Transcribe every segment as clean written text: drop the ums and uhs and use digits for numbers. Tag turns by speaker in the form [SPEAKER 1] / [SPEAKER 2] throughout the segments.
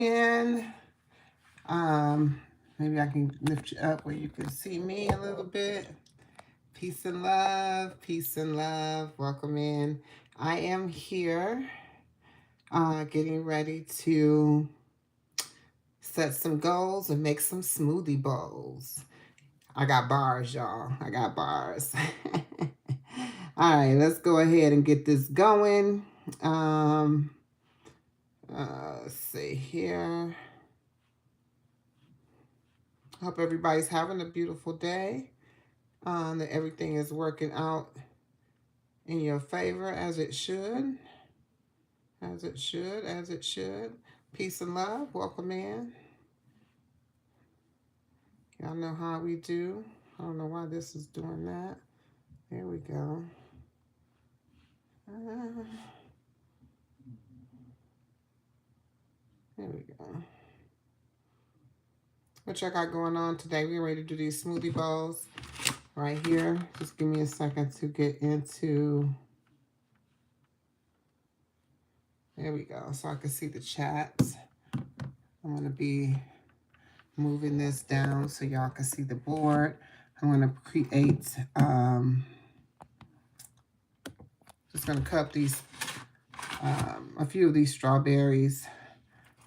[SPEAKER 1] And maybe I can lift you up where you can see me a little bit. Peace and love, peace and love. Welcome in. I am here getting ready to set some goals and make some smoothie bowls. I got bars, y'all. I got bars. All right, let's go ahead and get this going. Let's see here. Hope everybody's having a beautiful day. That everything is working out in your favor as it should. As it should, as it should. Peace and love. Welcome in. Y'all know how we do. I don't know why this is doing that. There we go. There we go. What y'all got going on today? We're ready to do these smoothie bowls right here. Just give me a second to get into... There we go. So I can see the chats. I'm going to be moving this down so y'all can see the board. I'm going to create... just going to cut these... a few of these strawberries.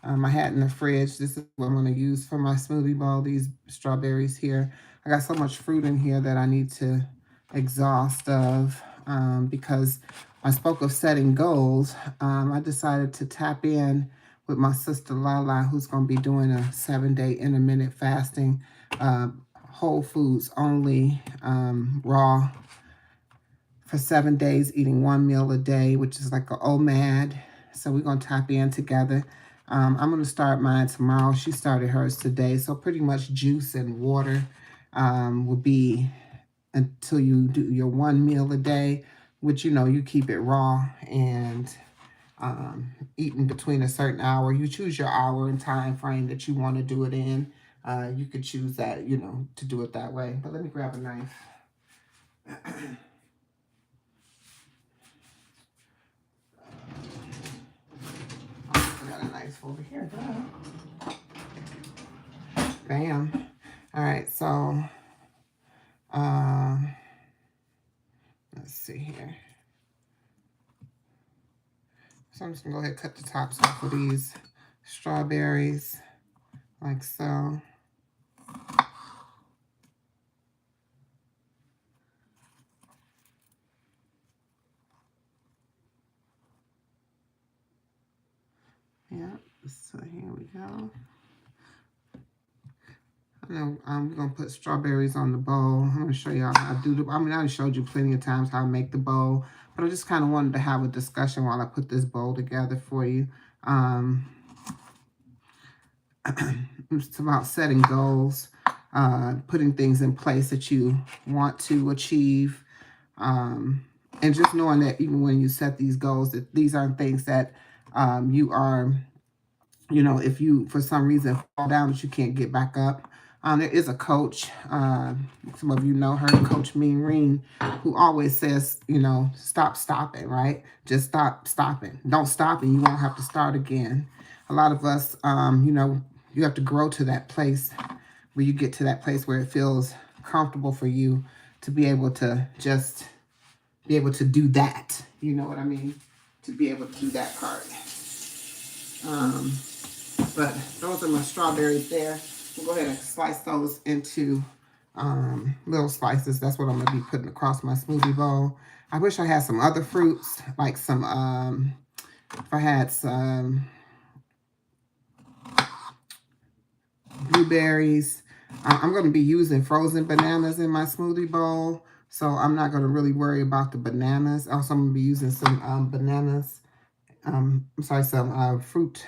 [SPEAKER 1] I had in the fridge. This is what I'm going to use for my smoothie bowl, these strawberries here. I got so much fruit in here that I need to exhaust of because I spoke of setting goals. I decided to tap in with my sister Lala, who's going to be doing a 7-day intermittent fasting, whole foods only, raw, for 7 days, eating 1 meal a day, which is like an OMAD. So we're going to tap in together. I'm going to start mine tomorrow. She started hers today. So pretty much juice and water will be until you do your 1 meal a day, which, you know, you keep it raw and eating between a certain hour. You choose your hour and time frame that you want to do it in. You could choose that, you know, to do it that way. But let me grab a knife. Over here, bam. All right, so let's see here. So I'm just gonna go ahead and cut the tops off of these strawberries like so. Yeah, so here we go. I know we're going to put strawberries on the bowl. I'm going to show y'all how I do the... I mean, I showed you plenty of times how I make the bowl. But I just kind of wanted to have a discussion while I put this bowl together for you. It's about setting goals, putting things in place that you want to achieve. And just knowing that even when you set these goals, that these aren't things that you are... You know, if you, for some reason, fall down that you can't get back up. There is a coach, some of you know her, Coach Mean Reen, who always says, you know, stop stopping, right? Just stop stopping. Don't stop and you won't have to start again. A lot of us, you know, you have to grow to that place where you get to that place where it feels comfortable for you to be able to just be able to do that. You know what I mean? To be able to do that part. But those are my strawberries there. We'll go ahead and slice those into little slices. That's what I'm going to be putting across my smoothie bowl. I wish I had some other fruits, like some, if I had some blueberries. I'm going to be using frozen bananas in my smoothie bowl, so I'm not going to really worry about the bananas. Also, I'm going to be using some bananas. I'm sorry, some fruit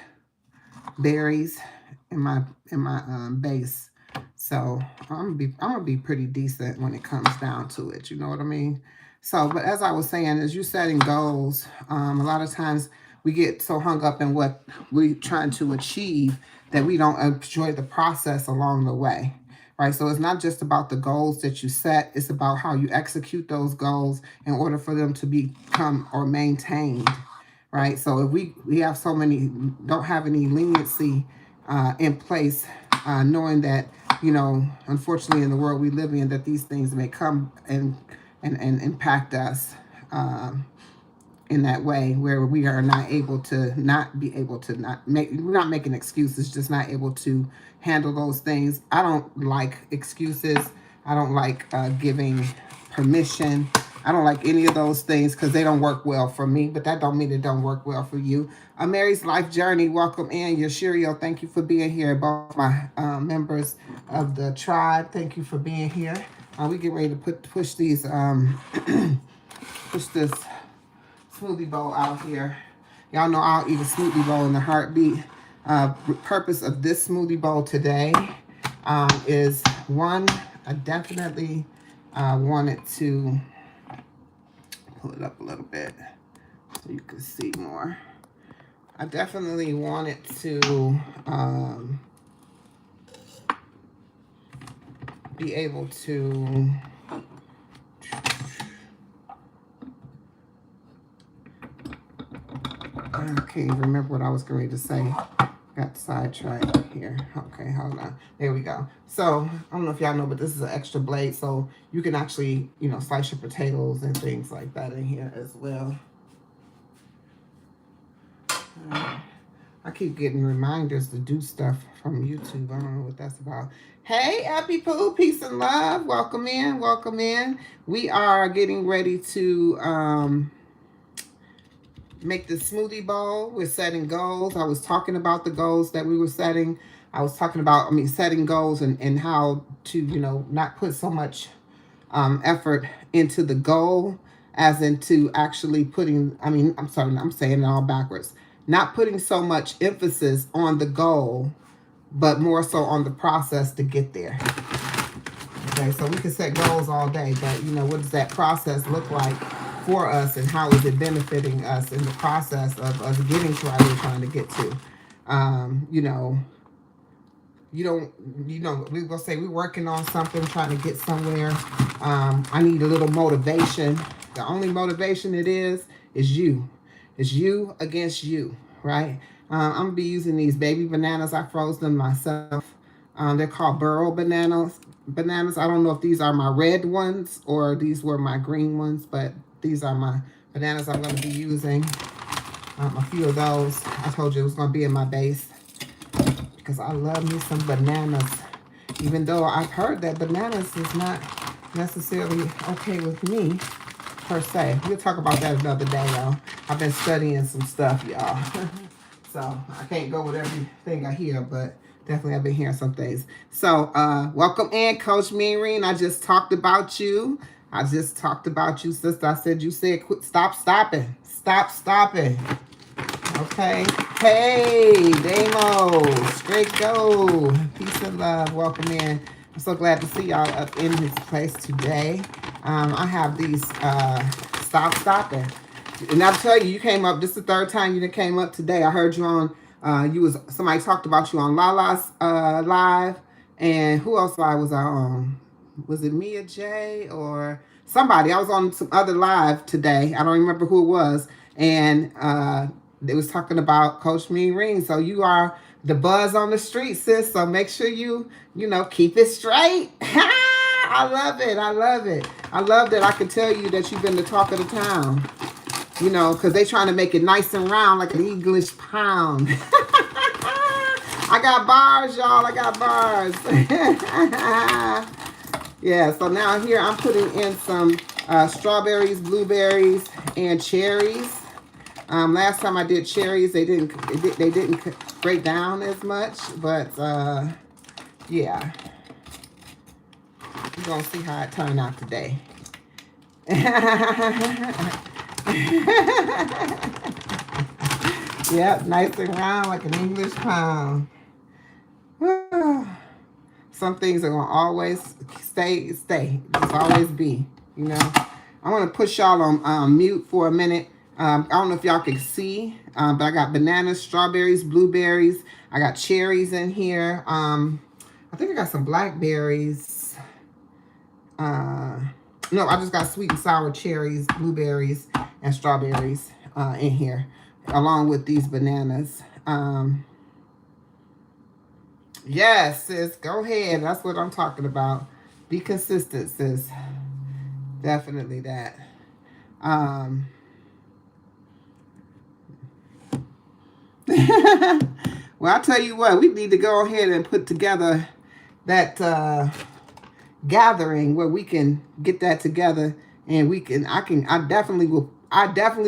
[SPEAKER 1] berries in my base. So I'm gonna be pretty decent when it comes down to it, you know what I mean? So, but as I was saying, as you're setting goals, a lot of times we get so hung up in what we're trying to achieve that we don't enjoy the process along the way, right? So it's not just about the goals that you set, it's about how you execute those goals in order for them to become or maintained, right? So if we have so many, don't have any leniency in place, knowing that, you know, unfortunately in the world we live in, that these things may come and impact us in that way, where we are not able to not be able to not make, we're not making excuses, just not able to handle those things. I don't like excuses. I don't like giving permission. I don't like any of those things because they don't work well for me, but that don't mean it don't work well for you. Mary's Life Journey, welcome in. Yashirio, thank you for being here. Both my members of the tribe, thank you for being here. We get ready to push these, push this smoothie bowl out here. Y'all know I'll eat a smoothie bowl in a heartbeat. Purpose of this smoothie bowl today is one, I definitely wanted to pull it up a little bit so you can see more. I definitely wanted to be able to I can't even remember what I was going to say. Got sidetracked here. Okay, hold on. There we go. So, I don't know if y'all know, but this is an extra blade, so you can actually, you know, slice your potatoes and things like that in here as well. I keep getting reminders to do stuff from YouTube. I don't know what that's about. Hey, Happy Pooh, peace and love. Welcome in, welcome in. We are getting ready to make the smoothie bowl. We're setting goals. I was talking about the goals that we were setting. I was talking about, setting goals and how to, you know, not put so much effort into the goal as into actually putting, I'm sorry, I'm saying it all backwards. Not putting so much emphasis on the goal, but more so on the process to get there. Okay, so we can set goals all day, but, you know, what does that process look like for us, and how is it benefiting us in the process of us getting to where we're trying to get to? You know, we're going to say we're working on something, trying to get somewhere. I need a little motivation. The only motivation it is you. It's you against you, right? I'm going to be using these baby bananas. I froze them myself. They're called burro bananas. I don't know if these are my red ones or these were my green ones, but these are my bananas I'm going to be using. A few of those. I told you it was going to be in my base because I love me some bananas. Even though I've heard that bananas is not necessarily okay with me, per se. We'll talk about that another day, y'all. I've been studying some stuff, y'all. So I can't go with everything I hear, but definitely I've been hearing some things. So welcome in, Coach Meereen. I just talked about you. Sister. I said you said quit, stop stopping. Stop stopping. Okay. Hey, Damo. Straight go. Peace and love. Welcome in. I'm so glad to see y'all up in this place today. I have these stop stopping. And I'll tell you, you came up, this is the third time you came up today. I heard you on, somebody talked about you on Lala's live. And who else live was I on? Was it Mia J or somebody? I was on some other live today. I don't remember who it was. And they was talking about Coach Meereen. So you are the buzz on the street, sis. So make sure you keep it straight. I love it. I love it. I love that I can tell you that you've been the talk of the town. You know, because they trying to make it nice and round like an English pound. I got bars, y'all. I got bars. Yeah, so now here I'm putting in some strawberries, blueberries, and cherries. Last time I did cherries, they didn't break down as much, but yeah. We're going to see how it turned out today. Yep, nice and round like an English pound. Some things are going to always stay. Just always be, you know. I want to put y'all on mute for a minute. I don't know if y'all can see, but I got bananas, strawberries, blueberries. I got cherries in here. I think I got some blackberries. No, I just got sweet and sour cherries, blueberries, and strawberries in here. along with these bananas. Yes, sis, go ahead. That's what I'm talking about. Be consistent, sis. Definitely that. Um, well, I'll tell you what, we need to go ahead and put together that gathering where we can get that together, and I definitely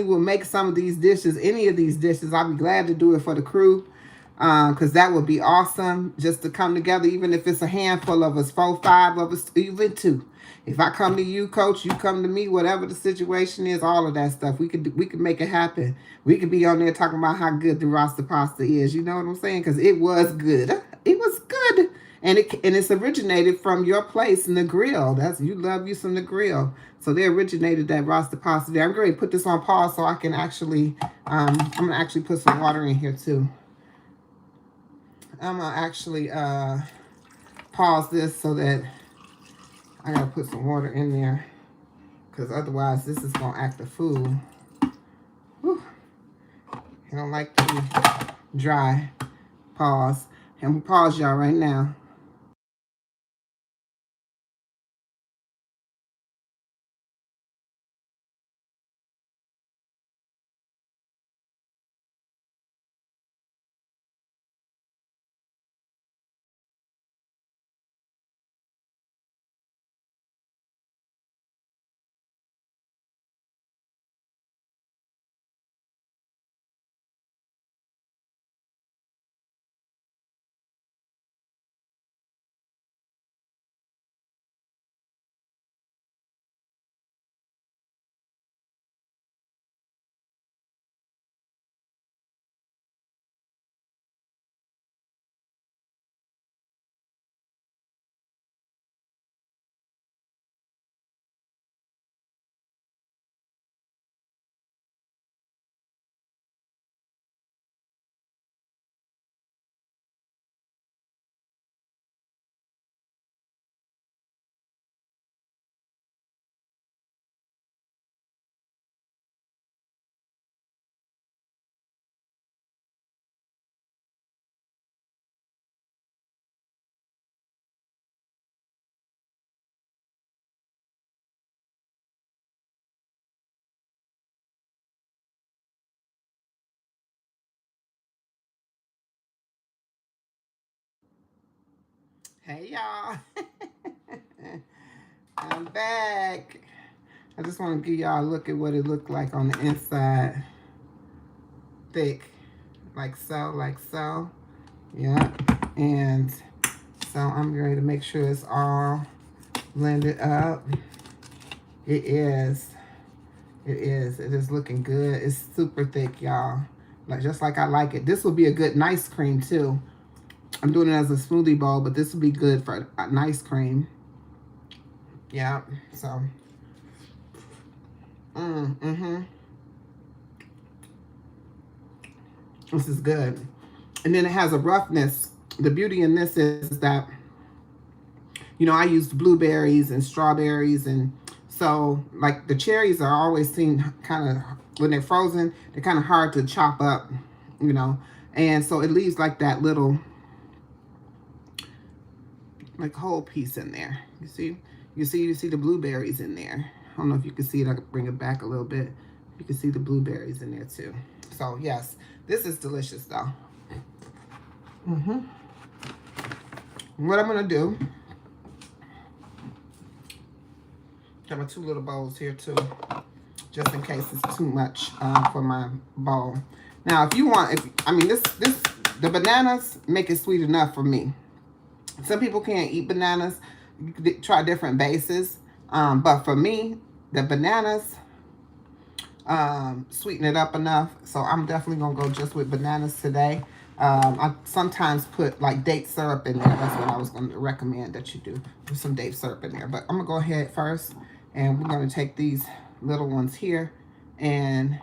[SPEAKER 1] will make some of these dishes, any of these dishes. I'll be glad to do it for the crew, because that would be awesome just to come together, even if it's a handful of us, 4, 5 of us, even 2. If I come to you, coach, you come to me, whatever the situation is, all of that stuff, we could make it happen. We could be on there talking about how good the Rasta pasta is. You know what I'm saying? Because it was good. It was good. And it's originated from your place in the grill. That's, you love you some the grill. So they originated that Rasta pasta there. I'm going to put this on pause so I can actually, I'm going to actually put some water in here too. I'm going to actually pause this so that I got to put some water in there, because otherwise this is going to act a fool. Whew. I don't like to be dry. Pause. And we'll pause y'all right now. Hey y'all. I'm back. I just want to give y'all a look at what it looked like on the inside. Thick. Like so, like so. Yeah. And so I'm ready to make sure it's all blended up. It is. It is. It is looking good. It's super thick, y'all. Like, just like I like it. This will be a good nice cream too. I'm doing it as a smoothie bowl, but this will be good for a nice cream. Yeah. So. This is good. And then it has a roughness. The beauty in this is that, you know, I used blueberries and strawberries, and so like the cherries are always seen kind of, when they're frozen, they're kind of hard to chop up, you know, and so it leaves like that little, like, whole piece in there. You see the blueberries in there. I don't know if you can see it. I can bring it back a little bit. You can see the blueberries in there too. So yes, this is delicious though. What I'm gonna do, got my 2 little bowls here too, just in case it's too much for my bowl. Now, if you want, the bananas make it sweet enough for me. Some people can't eat bananas. You could try different bases, but for me, the bananas sweeten it up enough. So I'm definitely gonna go just with bananas today. I sometimes put like date syrup in there. That's what I was going to recommend that you do. Put some date syrup in there. But I'm going to go ahead first, and we're going to take these little ones here and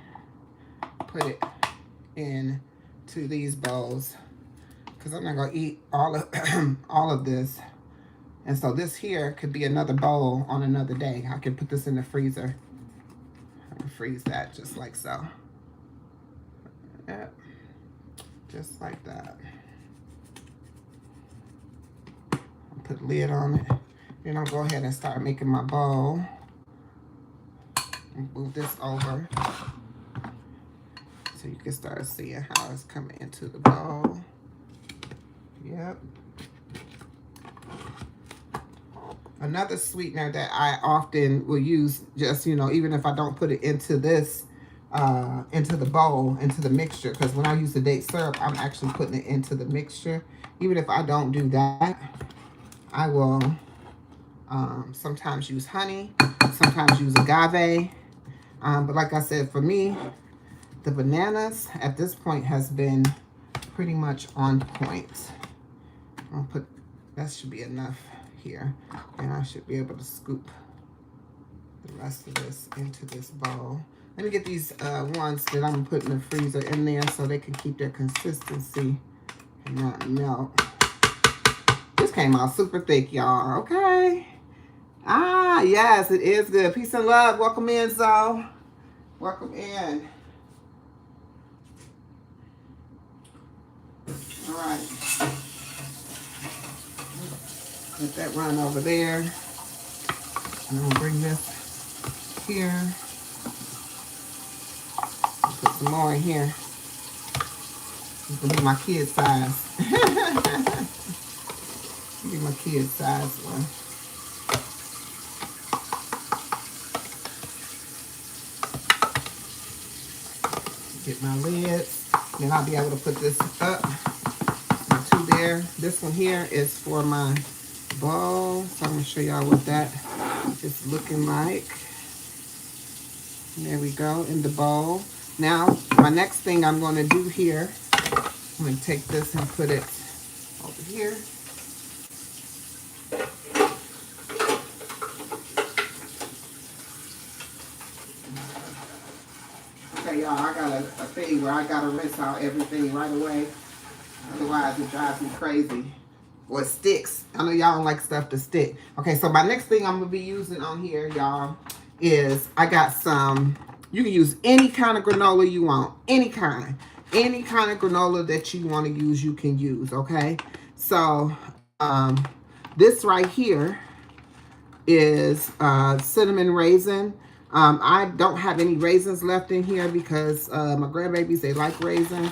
[SPEAKER 1] put it into these bowls, because I'm not going to eat all of all of this. And so this here could be another bowl on another day. I can put this in the freezer and freeze that just like so. Yep. Just like that. I'll put a lid on it. Then I'll go ahead and start making my bowl. Move this over so you can start seeing how it's coming into the bowl. Yep. Another sweetener that I often will use, just, you know, even if I don't put it into this, into the bowl, into the mixture, because when I use the date syrup, I'm actually putting it into the mixture. Even if I don't do that, I will sometimes use honey, sometimes use agave. But like I said, for me, the bananas at this point has been pretty much on point. I'll put, that should be enough here. And I should be able to scoop the rest of this into this bowl. Let me get these ones that I'm gonna put in the freezer in there so they can keep their consistency and not melt. This came out super thick, y'all, okay? Ah, yes, it is good. Peace and love. Welcome in, Zoe. Welcome in. All right. Let that run over there. And I'm gonna bring this here. Put some more in here. It's gonna be my kid size. Be my kid size one. Get my lids. Then I'll be able to put this up. My two there. This one here is for my bowl. So I'm gonna show y'all what that is looking like. There we go, in the bowl. Now, my next thing I'm gonna do here, I'm gonna take this and put it over here. Okay, y'all, I got a thing where I gotta rinse out everything right away. Otherwise, it drives me crazy. Or it sticks. I know y'all don't like stuff to stick. Okay, so my next thing I'm gonna be using on here, y'all, is I got some, you can use any kind of granola you want. Any kind. Any kind of granola that you want to use, you can use, okay? So, this right here is cinnamon raisin. I don't have any raisins left in here because my grandbabies, they like raisins.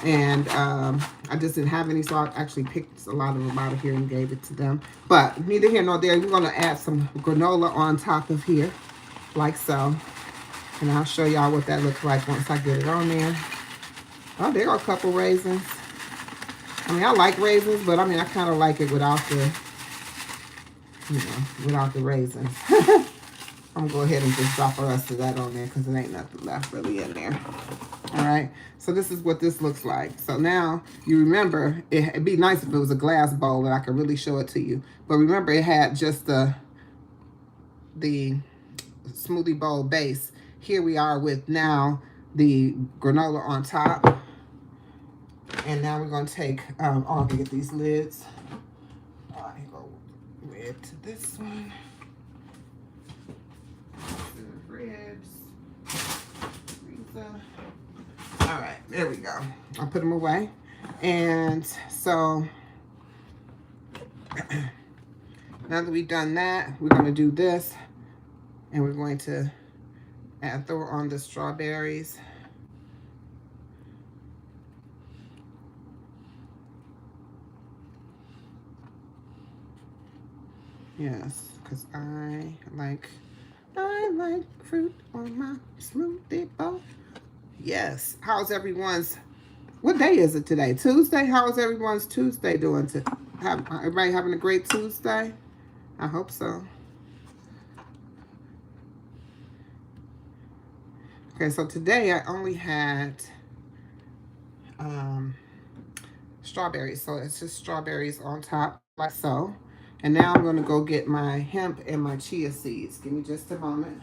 [SPEAKER 1] And I just didn't have any, so I actually picked a lot of them out of here and gave it to them. But neither here nor there, we're going to add some granola on top of here, like so. And I'll show y'all what that looks like once I get it on there. Oh, there are a couple raisins. I mean, I like raisins, but I mean, I kind of like it without the, you know, without the raisins. I'm going to go ahead and just drop the rest of that on there because there ain't nothing left really in there. All right, so this is what this looks like. So now you remember, it'd be nice if it was a glass bowl and I could really show it to you. But remember, it had just the smoothie bowl base. Here we are with now the granola on top. And now we're going to take, I'll get these lids. All right, go red to this one. The ribs. All right, there we go. I'll put them away. And so now that we've done that, we're going to do this. And we're going to throw on the strawberries. Yes, because I like fruit on my smoothie bowl. Yes. How's everyone's, what day is it today? Tuesday? How is everyone's Tuesday doing? Everybody having a great Tuesday? I hope so. Okay, so today I only had strawberries. So it's just strawberries on top, like so. And now I'm going to go get my hemp and my chia seeds. Give me just a moment.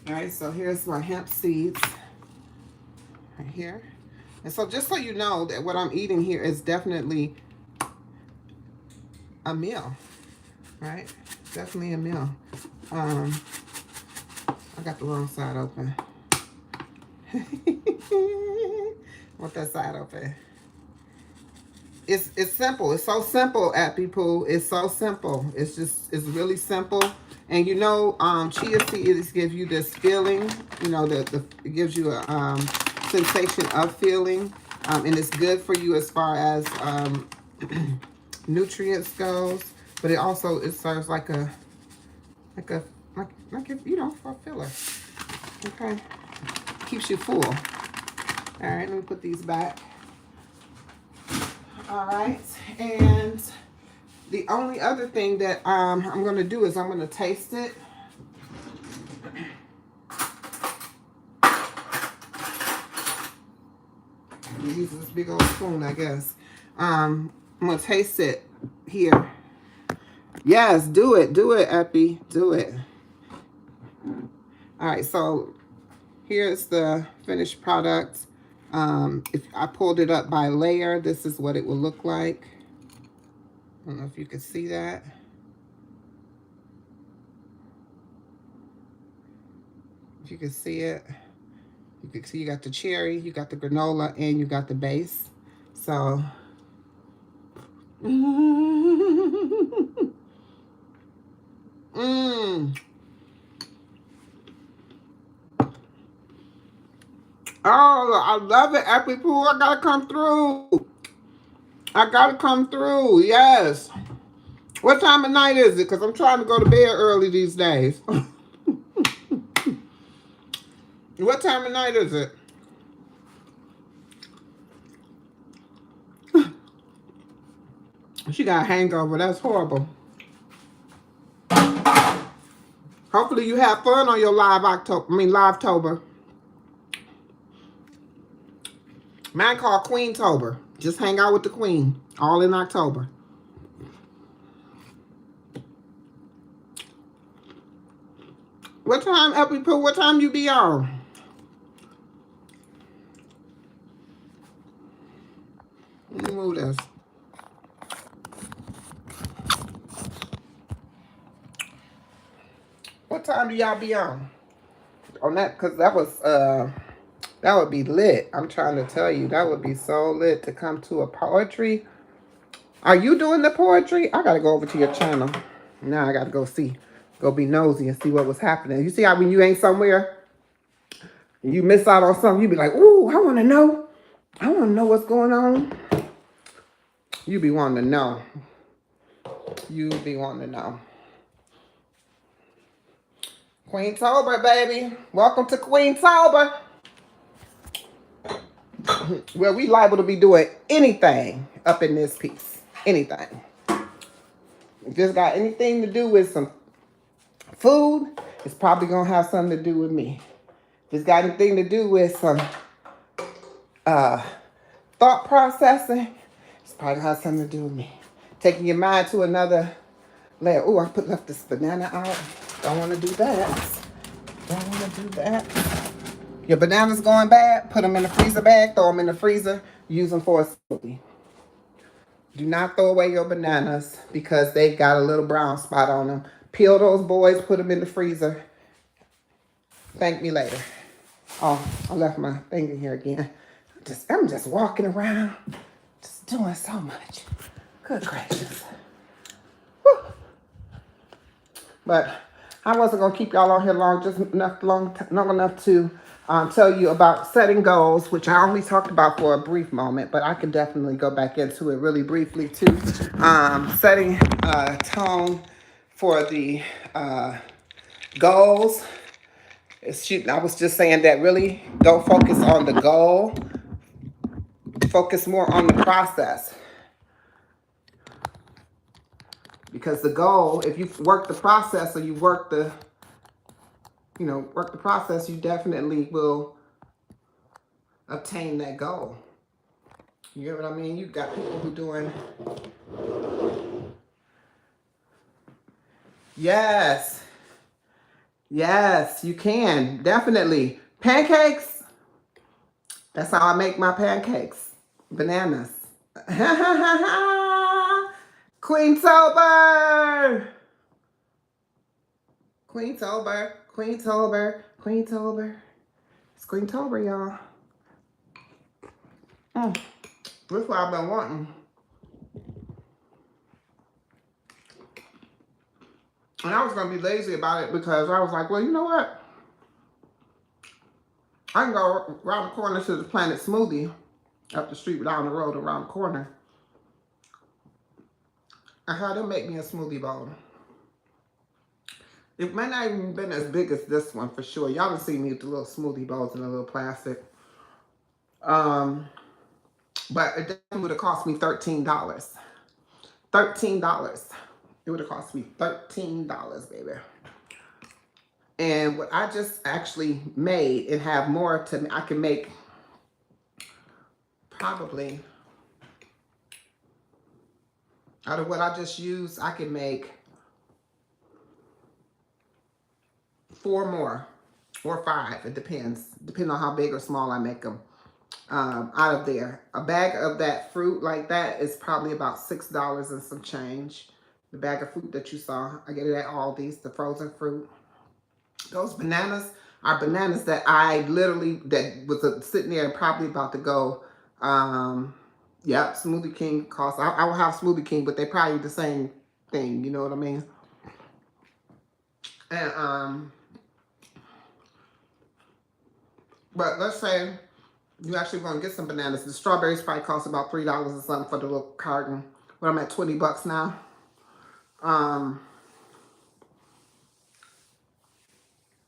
[SPEAKER 1] All right, so here's my hemp seeds right here. And so just so you know that what I'm eating here is definitely a meal, right? Definitely a meal. I got the wrong side open. Want that side open. It's simple. It's so simple, people. It's so simple. It's really simple. And you know, chia seeds give you this feeling. You know, it gives you a sensation of feeling, and it's good for you as far as nutrients goes. But it serves like a you know, for a filler. Okay, keeps you full. All right, let me put these back. All right, and the only other thing that I'm going to do is I'm going to taste it. Use this big old spoon, I guess. I'm going to taste it here. Yes, do it, Epi, do it. All right, so here's the finished product. If I pulled it up by layer, this is what it will look like. I don't know if you can see that. If you can see it, you can see you got the cherry, you got the granola, and you got the base. So, Oh, I love it, Epi Poo. I gotta come through. I gotta come through, yes. What time of night is it? Because I'm trying to go to bed early these days. What time of night is it? She got a hangover. That's horrible. Hopefully you have fun on your live-tober. Mine called Queen-tober. Just hang out with the queen. All in October. What time, Epi Poo? What time you be on? Let me move this. What time do y'all be on that? Because that would be lit. I'm trying to tell you, that would be so lit to come to a poetry. Are you doing the poetry? I gotta go over to your channel. Now I gotta go be nosy and see what was happening. You see how when you ain't somewhere, you miss out on something, you be like, ooh, I wanna know. I wanna know what's going on. You be wanting to know. You be wanting to know. Queen-tober, baby. Welcome to Queen-tober. Well, we liable to be doing anything up in this piece. Anything. If it's got anything to do with some food, it's probably going to have something to do with me. If it's got anything to do with some thought processing, it's probably going to have something to do with me. Taking your mind to another layer. Oh, I left this banana out. Don't want to do that. Don't want to do that. Your bananas going bad, put them in the freezer bag, throw them in the freezer, use them for a smoothie. Do not throw away your bananas because they got a little brown spot on them. Peel those boys, put them in the freezer. Thank me later. Oh, I left my thing in here again. I'm just walking around, just doing so much. Good gracious. Whew. But I wasn't going to keep y'all on here long, just long enough to tell you about setting goals, which I only talked about for a brief moment, but I can definitely go back into it really briefly too. Setting a tone for the goals. I was just saying that really don't focus on the goal. Focus more on the process. Because the goal, if you work the process or you work the process, you definitely will obtain that goal. You know what I mean? You got people who doing, yes, you can, definitely. Pancakes, that's how I make my pancakes. Bananas. Queen-tober. Queen-tober, Queen-tober, Queentober. It's Queentober, y'all. That's what I've been wanting. And I was going to be lazy about it because I was like, well, you know what? I can go around the corner to the Planet Smoothie, up the street, down the road, around the corner. I had them make me a smoothie bowl. It might not even been as big as this one for sure. Y'all have seen me with the little smoothie bowls in a little plastic. But it definitely would have cost me $13. $13. It would have cost me $13, baby. And what I just actually made and have more to, I can make probably, out of what I just used, I can make 4 more or 5. It depends. Depending on how big or small I make them. Out of there. A bag of that fruit like that is probably about $6 and some change. The bag of fruit that you saw, I get it at Aldi's, the frozen fruit. Those bananas are bananas that I literally, that was sitting there and probably about to go, yep, Smoothie King costs, I will have Smoothie King, but they probably the same thing, you know what I mean? And, but let's say you actually want to get some bananas. The strawberries probably cost about $3 or something for the little carton. But I'm at 20 bucks now.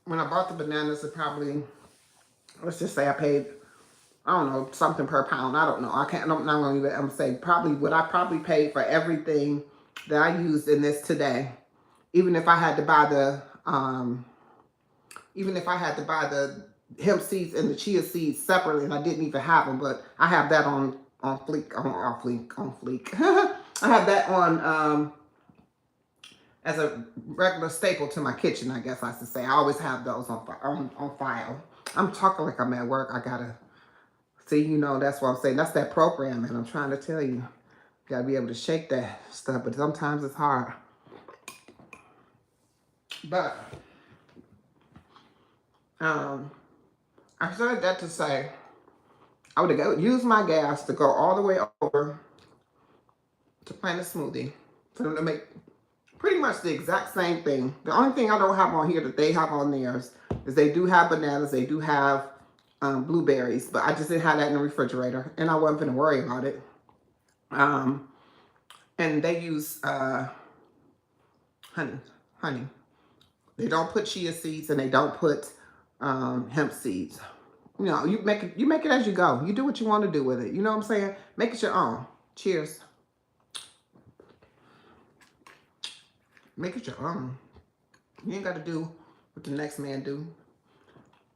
[SPEAKER 1] When I bought the bananas, it probably, let's just say I paid, I don't know, something per pound. I don't know. I'm not going to even, I'm say probably what I probably paid for everything that I used in this today. Even if I had to buy the, hemp seeds and the chia seeds separately, and I didn't even have them, but I have that on fleek. I have that on as a regular staple to my kitchen, I guess I should say. I always have those on file. I'm talking like I'm at work. I gotta see, you know, that's what I'm saying. That's that programming I'm trying to tell you. You gotta be able to shake that stuff, but sometimes it's hard. But I said that to say I would have used my gas to go all the way over to Planet Smoothie for them to make pretty much the exact same thing. The only thing I don't have on here that they have on theirs is they do have bananas, they do have blueberries, but I just didn't have that in the refrigerator, and I wasn't going to worry about it. And they use honey. They don't put chia seeds and they don't put hemp seeds. You know, you make it as you go. You do what you want to do with it. You know what I'm saying? Make it your own. Cheers. Make it your own. You ain't got to do what the next man do.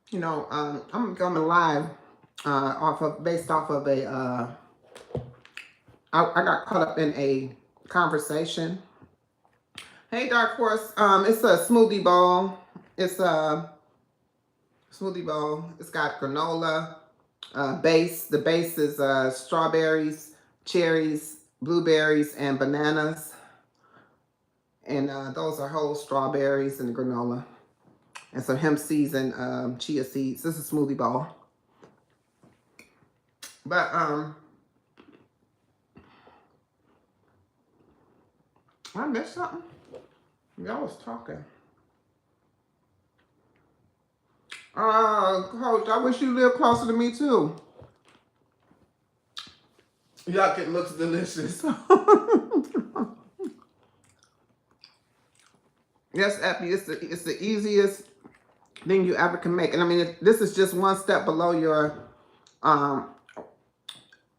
[SPEAKER 1] You know, I'm coming live based off of a, I got caught up in a conversation. Hey, Dark Horse, it's a smoothie bowl. It's a smoothie bowl. It's got granola base. The base is strawberries, cherries, blueberries, and bananas. And those are whole strawberries and granola. And some hemp seeds and chia seeds. This is a smoothie bowl. But I missed something. Y'all was talking. Coach, I wish you lived closer to me too. Yuck, it looks delicious. Yes, Epi, it's the easiest thing you ever can make. And I mean, this is just one step below your,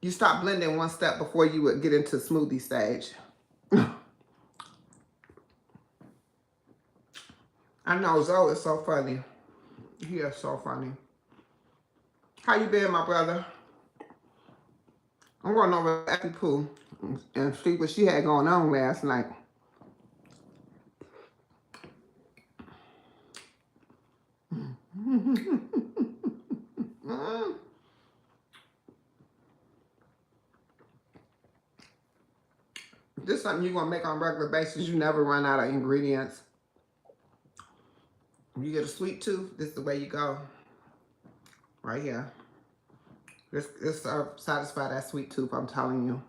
[SPEAKER 1] you stop blending one step before you would get into smoothie stage. I know, Zoe is so funny. He is so funny. How you been, my brother? I'm going over to Epi Pooh and see what she had going on last night. This is something you're going to make on a regular basis. You never run out of ingredients. You get a sweet tooth, this is the way you go. Right here. This satisfy that sweet tooth, I'm telling you.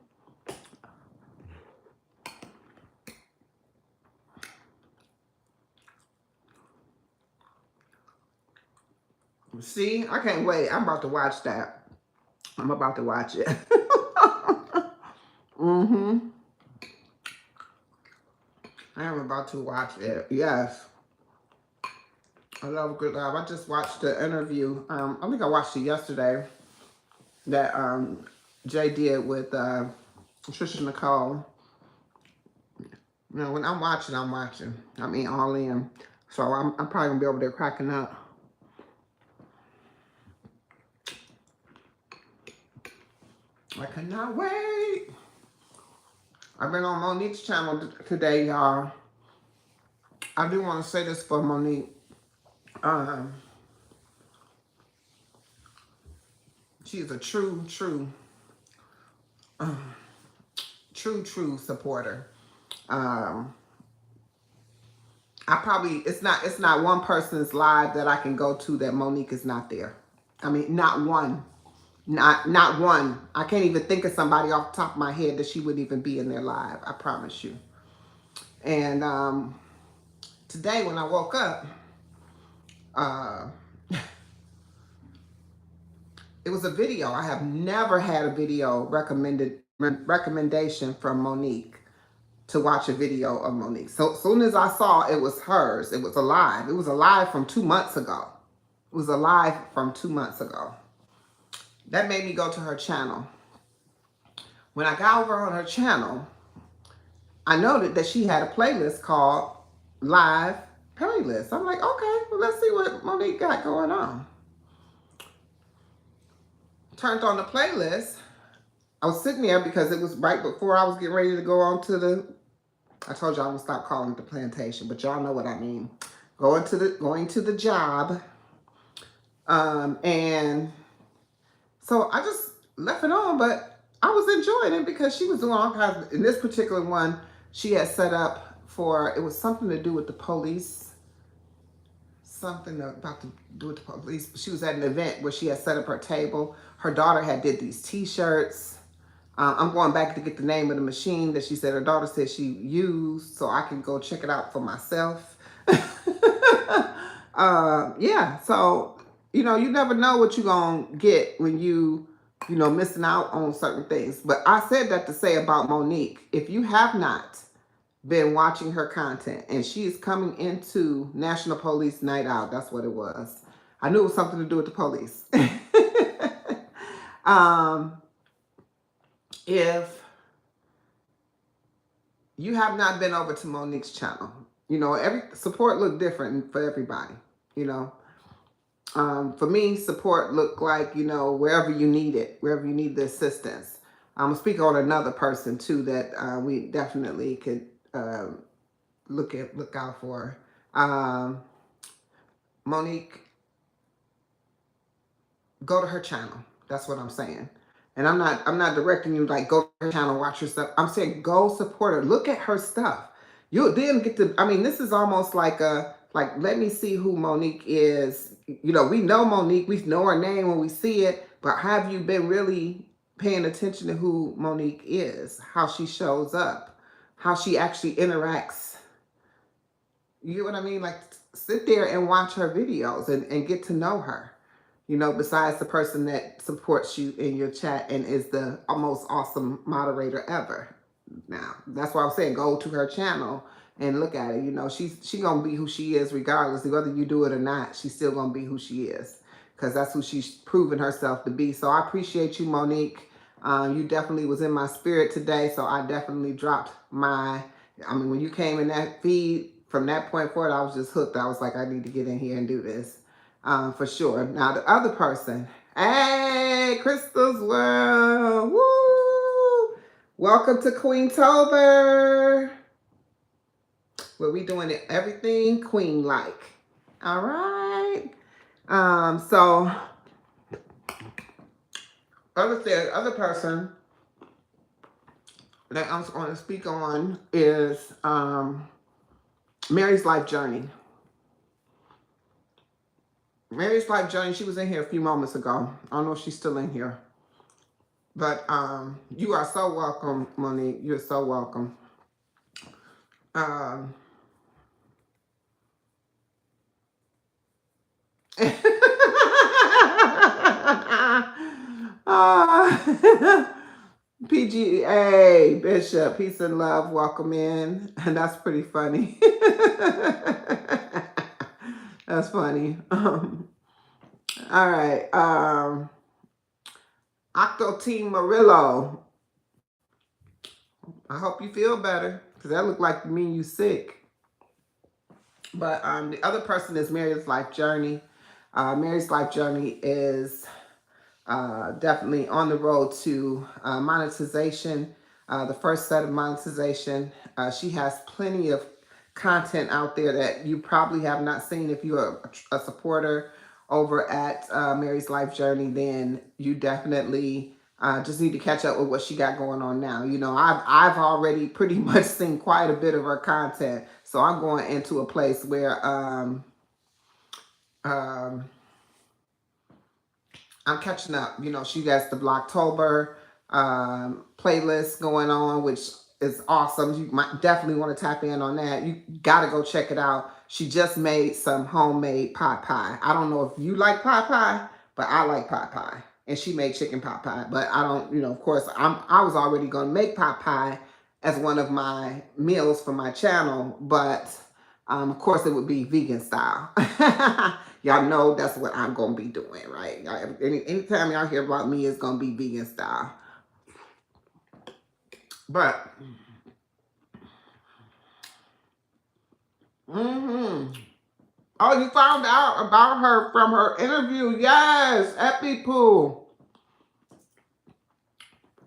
[SPEAKER 1] See, I can't wait. I'm about to watch that. I'm about to watch it. Mm-hmm. I am about to watch it. Yes. I love a good live. I just watched the interview. I think I watched it yesterday that Jay did with Trisha Nicole. You know, when I'm watching, I'm watching. I mean, all in. So I'm probably going to be over there cracking up. I cannot wait. I've been on Monique's channel today, y'all. I do want to say this for Monique. She's a true supporter. It's not one person's live that I can go to that Monique is not there. I mean, not one. Not one. I can't even think of somebody off the top of my head that she wouldn't even be in their live. I promise you. And today when I woke up, it was a video. I have never had a video recommendation from Monique to watch a video of Monique. So as soon as I saw it was hers, it was a live. It was a live from 2 months ago. It was a live from 2 months ago. That made me go to her channel. When I got over on her channel, I noted that she had a playlist called Live Playlist. I'm like, okay, well, let's see what Monique got going on. Turned on the playlist. I was sitting there because it was right before I was getting ready to go on to the, I told y'all I'm gonna stop calling it the plantation, but y'all know what I mean. Going to the job. And so I just left it on, but I was enjoying it because she was doing all kinds of, in this particular one, she had set up for, it was something to do with the police. Something about to do with the police. She was at an event where she had set up her table. Her daughter had did these t-shirts. I'm going back to get the name of the machine that she said her daughter said she used so I can go check it out for myself. Yeah, so, you know, you never know what you're going to get when you know, missing out on certain things. But I said that to say about Monique, if you have not been watching her content, and she is coming into National Police Night Out, that's what it was. I knew it was something to do with the police. If you have not been over to Monique's channel, you know, every support looked different for everybody, you know. For me, support looked like, you know, wherever you need it, wherever you need the assistance. I'm going to speak on another person, too, that we definitely could look out for. Monique, go to her channel. That's what I'm saying. And I'm not directing you like go to her channel, watch her stuff. I'm saying go support her. Look at her stuff. You'll then get to, I mean, this is almost like let me see who Monique is. You know, we know Monique, we know her name when we see it, but have you been really paying attention to who Monique is, how she shows up, how she actually interacts? You get what I mean? Like, sit there and watch her videos and get to know her. You know, besides the person that supports you in your chat and is the most awesome moderator ever. Now, that's why I'm saying go to her channel and look at it. You know, she going to be who she is regardless of whether you do it or not. She's still going to be who she is because that's who she's proven herself to be. So I appreciate you, Monique. You definitely was in my spirit today, so I definitely dropped my, I mean, when you came in that feed, from that point forward, I was just hooked. I was like, I need to get in here and do this. For sure. Now, the other person. Hey, Crystal's World. Woo! Welcome to Queen Tober. Where we doing it everything queen-like. All right. So, other person that I'm going to speak on is Mary's life journey. Mary's Life Journey, she was in here a few moments ago. I don't know if she's still in here. But you are so welcome, Monique. You're so welcome. Um, PGA, Bishop, peace and love, welcome in. And that's pretty funny. That's funny. All right. Octo Team Murillo. I hope you feel better, because that looked like me and you sick. But the other person is Mary's Life Journey. Mary's Life Journey is definitely on the road to monetization. The first set of monetization. She has plenty of content out there that you probably have not seen. If you're a supporter over at Mary's Life Journey, then you definitely just need to catch up with what she got going on now. You know, I've already pretty much seen quite a bit of her content, so I'm going into a place where I'm catching up. You know, she has the Blocktober playlist going on, which is awesome. You might definitely want to tap in on that. You got to go check it out. She just made some homemade pot pie. I don't know if you like pot pie, but I like pot pie. And she made chicken pot pie. But I don't, you know, of course, I was already going to make pot pie as one of my meals for my channel. But, of course, it would be vegan style. Y'all know that's what I'm going to be doing, right? Anytime y'all hear about me, it's going to be vegan style. But, oh, you found out about her from her interview. Yes, EpiPoo.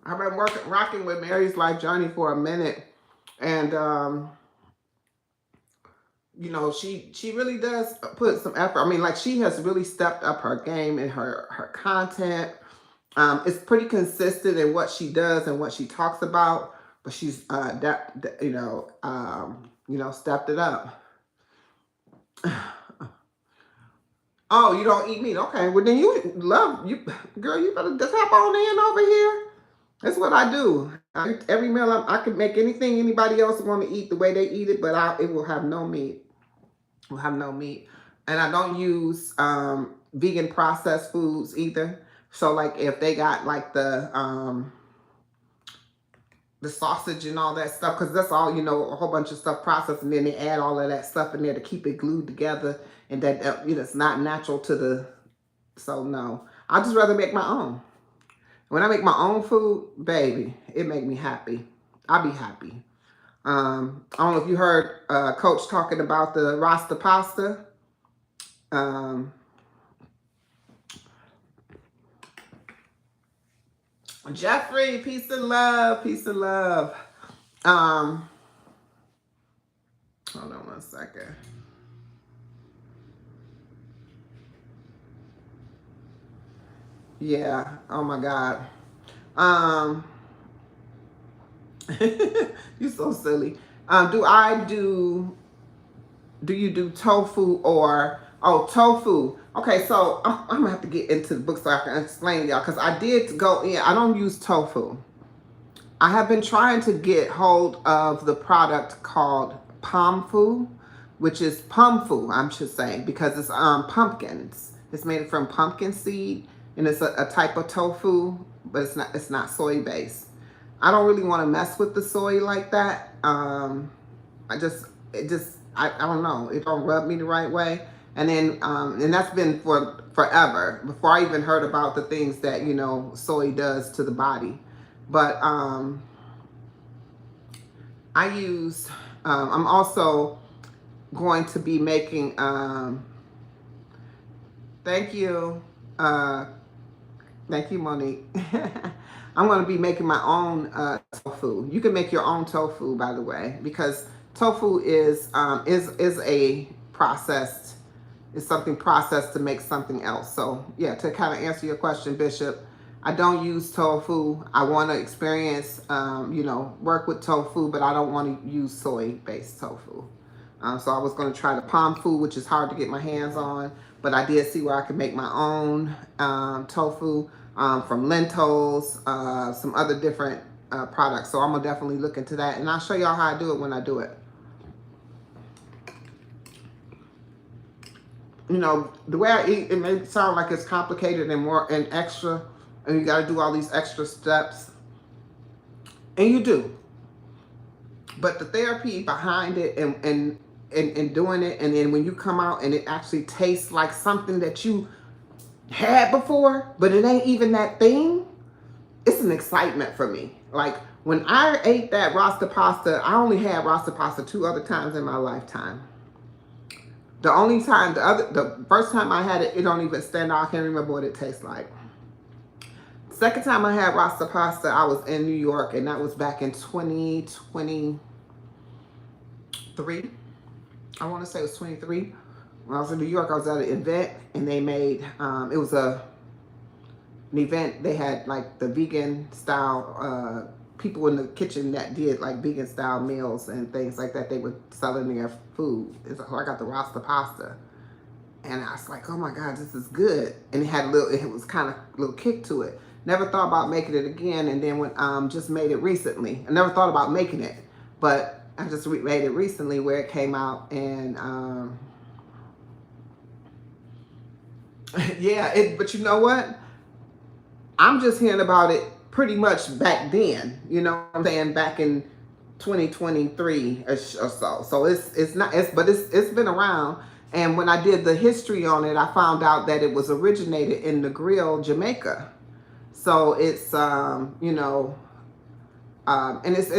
[SPEAKER 1] I've been rocking with Mary's Life Journey for a minute. And, you know, she really does put some effort. I mean, like, she has really stepped up her game and her content. It's pretty consistent in what she does and what she talks about, but she's you know, stepped it up. Oh, you don't eat meat? Okay, well then you girl. You better just hop on in over here. That's what I do. Every meal I can make anything anybody else want to eat the way they eat it, but it will have no meat. Will have no meat, and I don't use vegan processed foods either. So like if they got like the sausage and all that stuff, because that's all, you know, a whole bunch of stuff processed, and then they add all of that stuff in there to keep it glued together, and that you know, it's not natural to the. So no, I just rather make my own. When I make my own food, baby, it make me happy. I'll be happy. I don't know if you heard Coach talking about the Rasta pasta. Jeffrey, peace and love, peace and love. Hold on one second. Yeah, oh my God. You're so silly. Do you do tofu or, tofu. Okay, so I'm gonna have to get into the book so I can explain to y'all, because I did go in. I don't use tofu. I have been trying to get hold of the product called Pomfu, which is Pumfu, I should say, because it's pumpkins. It's made from pumpkin seed, and it's a type of tofu, but it's not soy based. I don't really want to mess with the soy like that. I don't know. It don't rub me the right way. And then, and that's been for forever, before I even heard about the things that, you know, soy does to the body. But I'm also going to be making, thank you, Monique. I'm going to be making my own tofu. You can make your own tofu, by the way, because tofu is a processed, is something processed to make something else. So yeah, to kind of answer your question, Bishop, I don't use tofu. I want to experience, you know, work with tofu, but I don't want to use soy-based tofu. So I was going to try the Pomfu, which is hard to get my hands on, but I did see where I could make my own tofu from lentils, some other different products. So I'm gonna definitely look into that, and I'll show y'all how I do it when I do it. You know, the way I eat, it may sound like it's complicated and more and extra, and you got to do all these extra steps, and you do. But the therapy behind it and doing it, and then when you come out and it actually tastes like something that you had before, but it ain't even that thing, it's an excitement for me. Like when I ate that Rasta pasta, I only had Rasta pasta 2 other times in my lifetime. The only time, the first time I had it, it don't even stand out. I can't remember what it tastes like. Second time I had Rasta pasta, I was in New York, and that was back in 2023. I want to say it was 23. When I was in New York, I was at an event, and they made, it was an event. They had like the vegan style people in the kitchen that did like vegan style meals and things like that. They would sell in their food. So I got the Rasta pasta, and I was like, oh my God, this is good. And it had a little, it was kind of a little kick to it. Never thought about making it again. And then when just made it recently. I never thought about making it, but I just made it recently where it came out, and yeah, but you know what? I'm just hearing about it pretty much back then, you know what I'm saying, back in 2023 or so. So it's been around. And when I did the history on it, I found out that it was originated in the Grill, Jamaica. So it's you know, and it's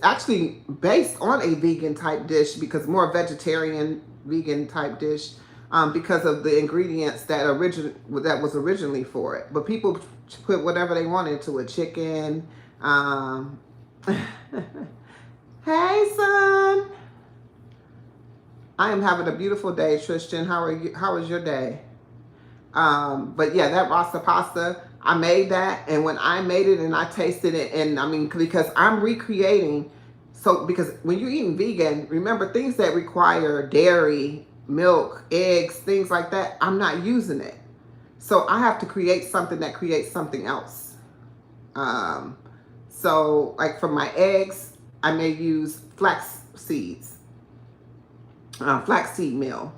[SPEAKER 1] actually based on a vegan type dish, because more vegetarian vegan type dish, because of the ingredients that was originally for it. But people put whatever they wanted to it, chicken. Hey, son. I am having a beautiful day, Tristan. How are you? How was your day? But yeah, that Rasta pasta, I made that, and when I made it and I tasted it, and I mean, because I'm recreating, so because when you're eating vegan, remember things that require dairy, milk, eggs, things like that, I'm not using it. So I have to create something that creates something else. So like for my eggs, I may use flax seeds, flaxseed meal.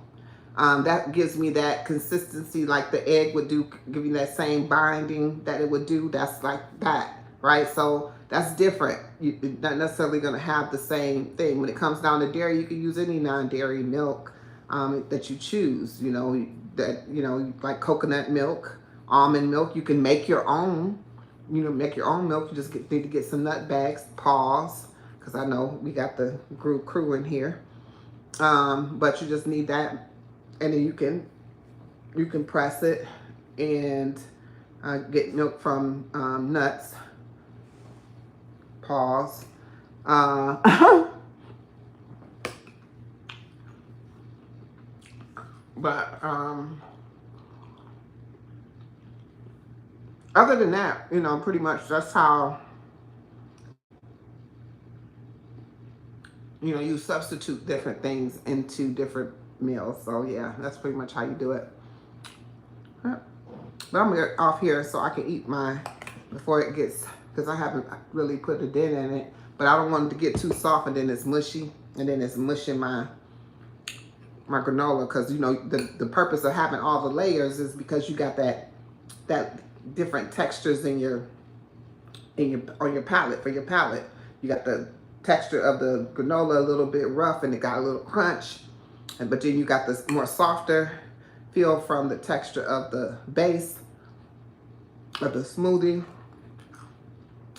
[SPEAKER 1] That gives me that consistency like the egg would do, give you that same binding that it would do. That's like that, right? So that's different. You're not necessarily going to have the same thing. When it comes down to dairy, you can use any non-dairy milk that you choose, you know, like coconut milk, almond milk. You can make your own, you know, make your own milk. You just need to get some nut bags, pause, because I know we got the crew in here. But you just need that. And then you can press it and get milk from nuts. Pause. But other than that, you know, pretty much that's how, you know, you substitute different things into different meals. So yeah, that's pretty much how you do it. But I'm gonna get off here so I can eat my, before it gets, because I haven't really put a dent in it, but I don't want it to get too soft and then it's mushy, and then it's mushing my granola. Because you know the purpose of having all the layers is because you got that different textures in your on your palate. For your palate, you got the texture of the granola a little bit rough and it got a little crunch, but then you got this more softer feel from the texture of the base of the smoothie,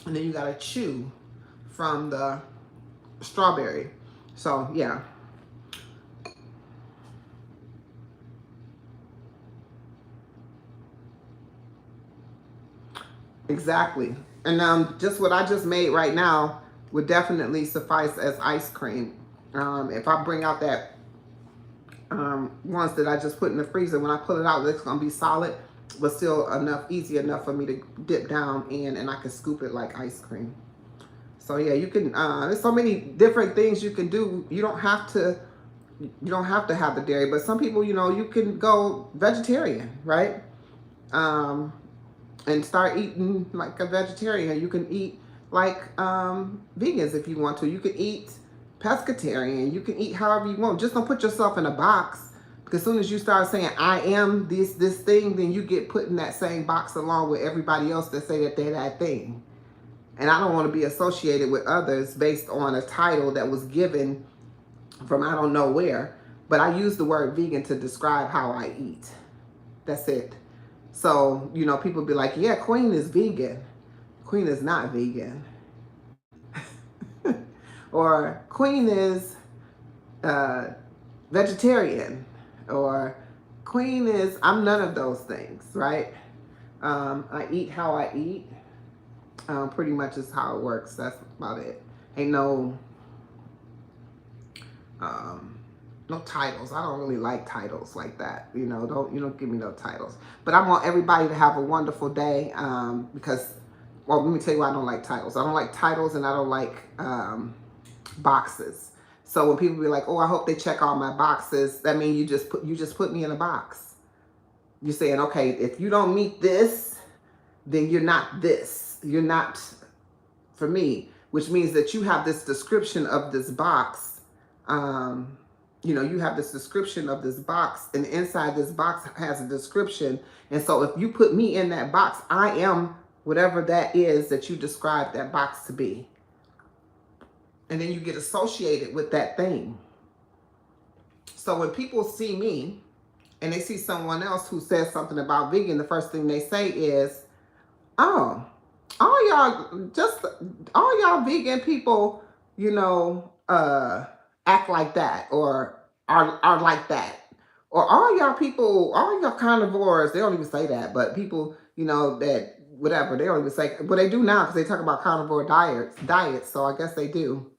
[SPEAKER 1] and then you got to chew from the strawberry. So yeah. Exactly. And just what I just made right now would definitely suffice as ice cream. If I bring out that ones that I just put in the freezer, when I pull it out, it's going to be solid, but still easy enough for me to dip down in, and I can scoop it like ice cream. So yeah, you can, there's so many different things you can do. You don't have to You don't have to have the dairy, but some people, you can go vegetarian, right? And start eating like a vegetarian. You can eat like vegans if you want to. You can eat pescatarian. You can eat however you want. Just don't put yourself in a box. Because as soon as you start saying I am this thing, then you get put in that same box along with everybody else that say that they're that thing. And I don't want to be associated with others based on a title that was given from I don't know where. But I use the word vegan to describe how I eat. That's it. So, people be like, yeah, Queen is vegan. Queen is not vegan. Or Queen is uh, vegetarian. Or Queen is, I'm none of those things, right? I eat how I eat. Pretty much is how it works. That's about it. Ain't no titles. I don't really like titles like that. Don't give me no titles. But I want everybody to have a wonderful day because, well, let me tell you why I don't like titles. I don't like titles and I don't like boxes. So when people be like, oh, I hope they check all my boxes, that means you just put me in a box. You're saying, okay, if you don't meet this, then you're not this. You're not for me, which means that you have this description of this box. You have this description of this box, and inside this box has a description. And so if you put me in that box, I am whatever that is that you describe that box to be. And then you get associated with that thing. So when people see me and they see someone else who says something about vegan, the first thing they say is, oh, all y'all vegan people, act like that or are like that. Or all y'all carnivores, they don't even say that, but people, that whatever, they don't even say, but they do now because they talk about carnivore diets, so I guess they do.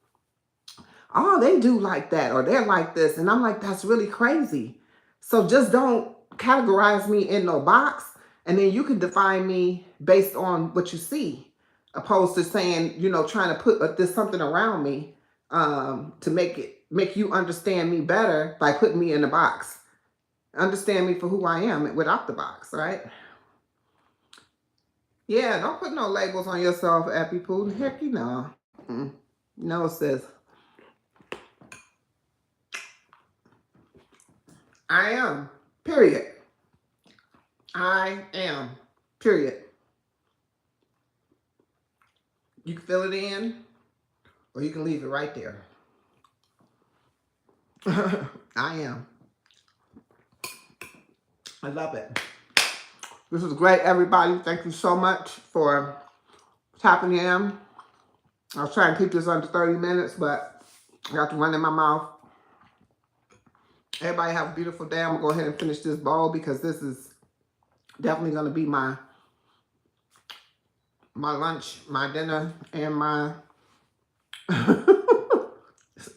[SPEAKER 1] Oh, they do like that, or they're like this. And I'm like, that's really crazy. So just don't categorize me in no box. And then you can define me based on what you see, opposed to saying, trying to put this something around me to make you understand me better by putting me in a box. Understand me for who I am without the box, right? Yeah, don't put no labels on yourself, Epi Poo. Heck, No, sis. I am. Period. I am. Period. You can fill it in, or you can leave it right there. I am. I love it. This was great, everybody. Thank you so much for tapping in. I was trying to keep this under 30 minutes, but I got to run in my mouth. Everybody have a beautiful day. I'm going to go ahead and finish this bowl because this is definitely going to be my lunch, my dinner, and my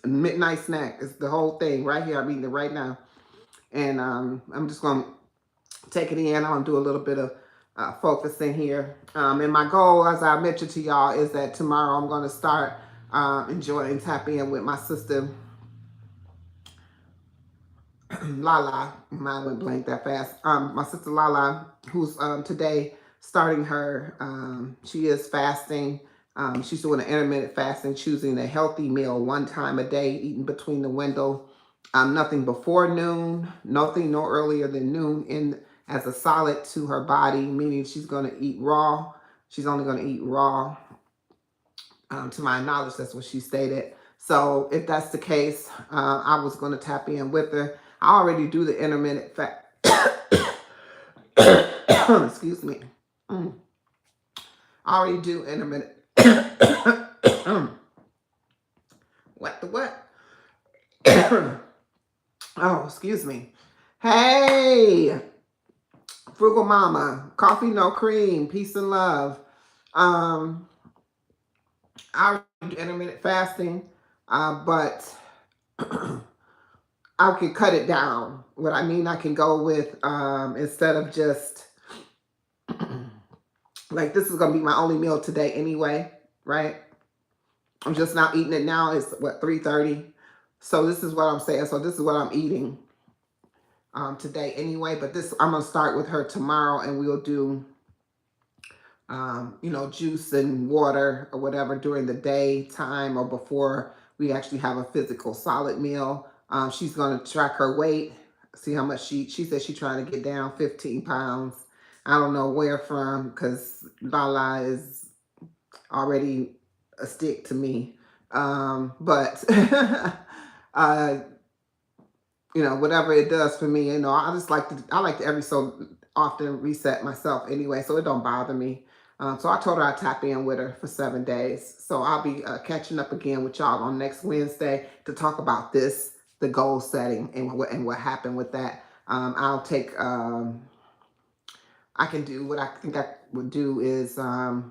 [SPEAKER 1] midnight snack. It's the whole thing right here. I'm eating it right now. And I'm just going to take it in. I'm going to do a little bit of focusing here. And my goal, as I mentioned to y'all, is that tomorrow I'm going to start enjoying tapping in with my sister, Lala. Mine went blank that fast. My sister Lala, who's today starting her, she is fasting. She's doing an intermittent fasting, choosing a healthy meal 1 time a day, eating between the window. Nothing before noon, nothing no earlier than noon as a solid to her body, meaning she's going to eat raw. She's only going to eat raw. To my knowledge, that's what she stated. So if that's the case, I was going to tap in with her. I already do the intermittent fast. Excuse me. I already do intermittent. What the what? Oh, excuse me. Hey, Frugal Mama, coffee no cream, peace and love. I already do intermittent fasting, but I can cut it down. What I mean, I can go with, instead of just, like, this is going to be my only meal today anyway, right? I'm just not eating it now. It's, what, 3:30? So this is what I'm saying. So this is what I'm eating today anyway. But this, I'm going to start with her tomorrow, and we'll do, you know, juice and water or whatever during the daytime or before we actually have a physical solid meal. She's going to track her weight, see how much she said she's trying to get down 15 pounds. I don't know where from, because Lala is already a stick to me. But you know, whatever it does for me, you know, I like to every so often reset myself anyway, so it don't bother me. So I told her I'd tap in with her for 7 days. So I'll be catching up again with y'all on next Wednesday to talk about this, the goal setting and what happened with that. I'll take, I can do what I think I would do is tomorrow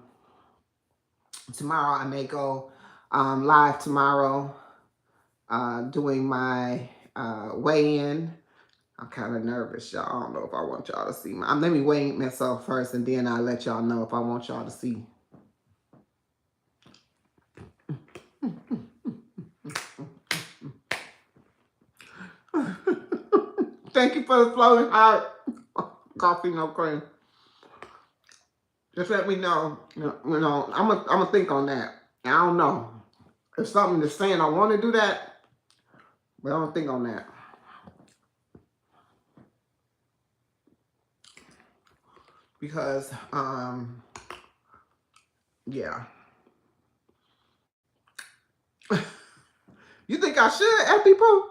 [SPEAKER 1] I may go live tomorrow doing my weigh-in. I'm kind of nervous, y'all. I don't know if I want y'all to see let me weigh myself first, and then I'll let y'all know if I want y'all to see. Thank you for the floating heart. Coffee, no cream. Just let me know. You know, I'm gonna think on that. I don't know. If something is saying I want to do that, but I don't think on that. Because, yeah. You think I should, F people?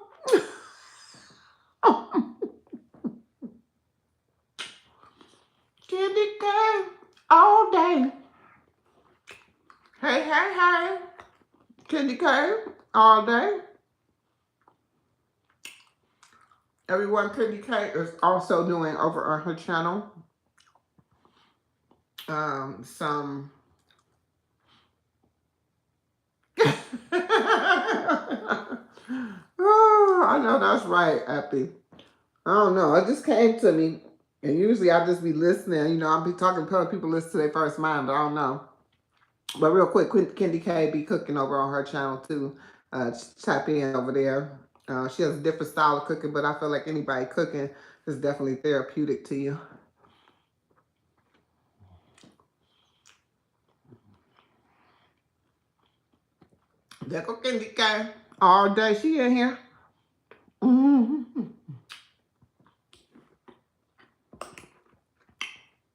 [SPEAKER 1] Candy cane all day. Hey, hey, hey. Candy cane all day. Everyone, Candy Cane is also doing over on her channel some oh, I know that's right, Epi. I don't know. It just came to me. And usually I just be listening. You know, I'll be talking to other people listen to their first mind, but I don't know. But real quick, Candy K be cooking over on her channel too. Tap in over there. She has a different style of cooking, but I feel like anybody cooking is definitely therapeutic to you. There go Candy K. All day she in here. Mm-hmm.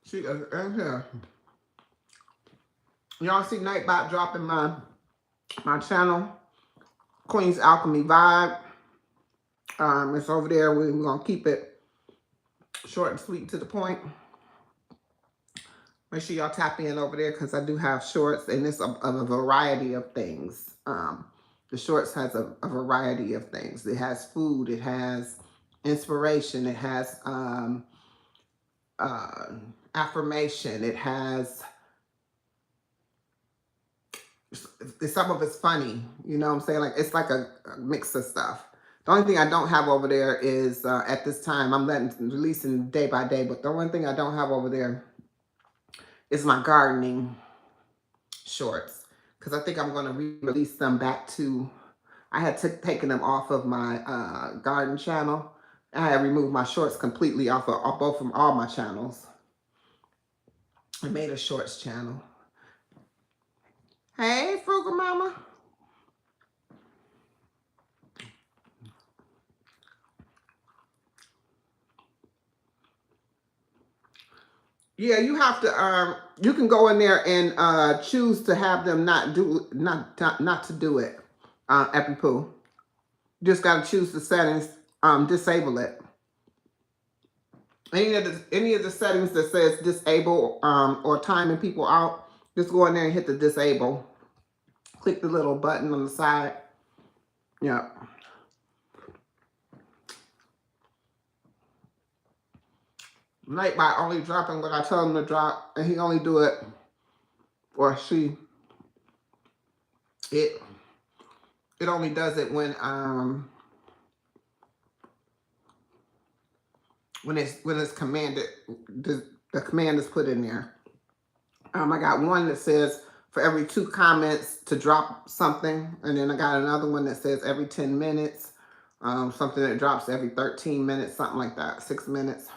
[SPEAKER 1] She is in here. Y'all see Nightbot dropping my channel, Queen's Alchemy Vibe. It's over there. We're gonna keep it short and sweet to the point. Make sure y'all tap in over there because I do have shorts, and it's a variety of things. The shorts has a variety of things. It has food, it has inspiration, it has affirmation, it has, some of it's funny, you know what I'm saying? Like, it's like a mix of stuff. The only thing I don't have over there is, at this time, I'm releasing day by day, but the only thing I don't have over there is my gardening shorts. Because I think I'm going to re-release them back to, I had taken them off of my garden channel. I had removed my shorts completely off of all my channels. I made a shorts channel. Hey, Frugal Mama. Yeah, you have to, you can go in there and choose to have them not to do it, EpiPoo. Just got to choose the settings, disable it. Any of the settings that says disable or timing people out, just go in there and hit the disable. Click the little button on the side. Yeah. Nightbot only dropping what I tell him to drop, and he only do it, or she, it only does it when it's commanded, the command is put in there. I got one that says for every 2 comments to drop something. And then I got another one that says every 10 minutes. Something that drops every 13 minutes, something like that, 6 minutes.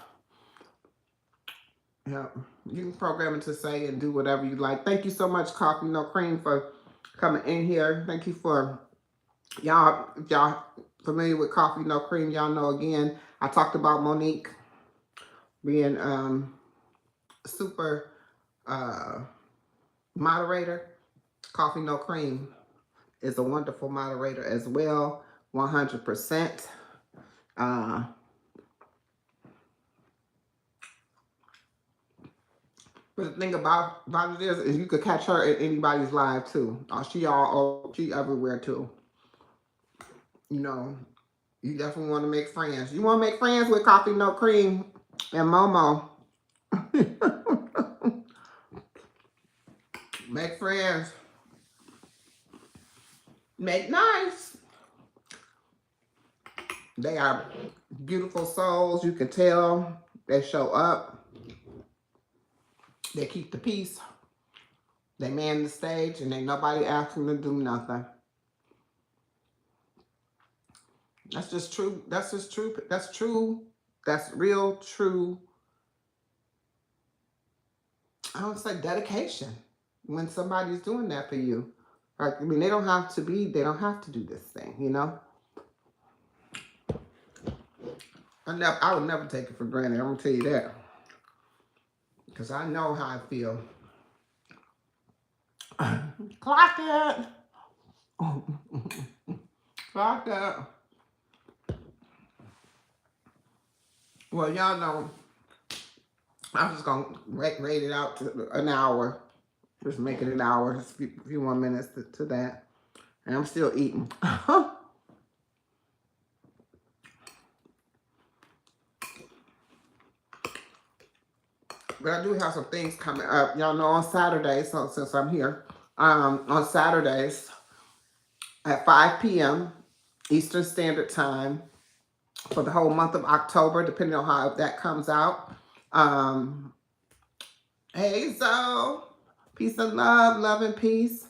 [SPEAKER 1] Yeah, you can program it to say and do whatever you like. Thank you so much, Coffee No Cream, for coming in here. Thank you for y'all. If y'all familiar with Coffee No Cream, y'all know again, I talked about Monique being super moderator. Coffee No Cream is a wonderful moderator as well, 100%. But the thing about it is you could catch her in anybody's live too. She everywhere too. You know, you definitely want to make friends. You want to make friends with Coffee No Cream and Momo. Make friends. Make nice. They are beautiful souls. You can tell. They show up. They keep the peace. They man the stage and ain't nobody asking them to do nothing. That's just true. That's just true. That's true. That's real true. I don't say dedication when somebody's doing that for you. Like, I mean, they don't have to do this thing, you know? I would never take it for granted. I'm gonna tell you that. Because I know how I feel. Clock it. Clock it. Well, y'all know, I'm just gonna rate it out to an hour. Just make it an hour, just a few more minutes to that. And I'm still eating. But I do have some things coming up. Y'all know on Saturdays, so since I'm here, on Saturdays at 5 p.m. Eastern Standard Time for the whole month of October, depending on how that comes out. Hey, so peace and love and peace.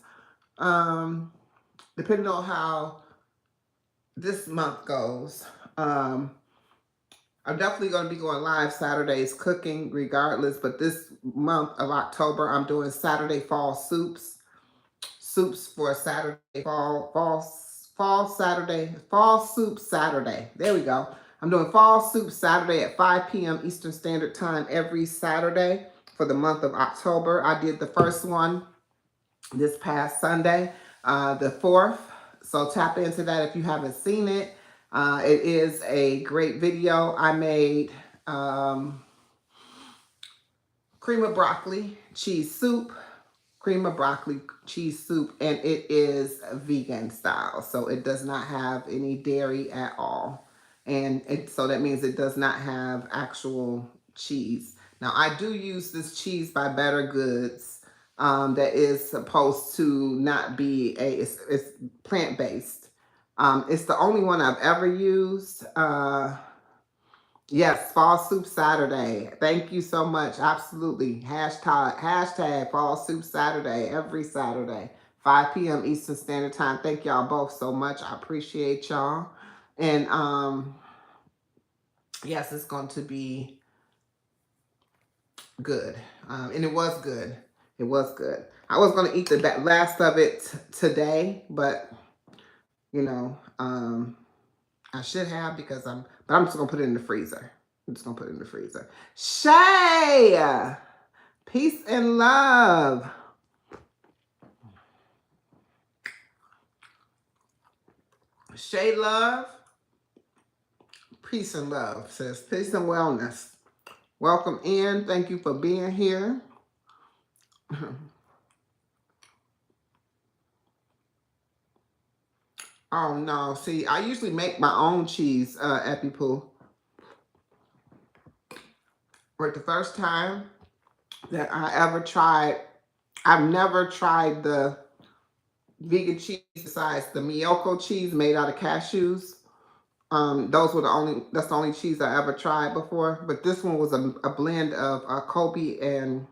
[SPEAKER 1] Depending on how this month goes. I'm definitely going to be going live Saturdays cooking regardless, but this month of October, I'm doing Saturday fall soups. Soups for Saturday, fall soup Saturday. There we go. I'm doing fall soup Saturday at 5 p.m. Eastern Standard Time every Saturday for the month of October. I did the first one this past Sunday, the 4th. So tap into that if you haven't seen it. It is a great video. I made cream of broccoli, cheese soup, cream of broccoli, cheese soup, and it is vegan style. So it does not have any dairy at all. And so that means it does not have actual cheese. Now, I do use this cheese by Better Goods that is supposed to not be it's plant-based. It's the only one I've ever used. Yes, Fall Soup Saturday. Thank you so much. Absolutely. Hashtag Fall Soup Saturday every Saturday, 5 p.m. Eastern Standard Time. Thank y'all both so much. I appreciate y'all. And yes, it's going to be good. And it was good. It was good. I was going to eat the last of it today, but you know, I should have but I'm just going to put it in the freezer. I'm just going to put it in the freezer. Shay! Peace and love. Shay Love. Peace and love, sis. Peace and wellness. Welcome in. Thank you for being here. Oh, no. See, I usually make my own cheese, Epipoo. But the first time that I ever tried, I've never tried the vegan cheese besides the Miyoko cheese made out of cashews. That's the only cheese I ever tried before. But this one was a blend of Kobe and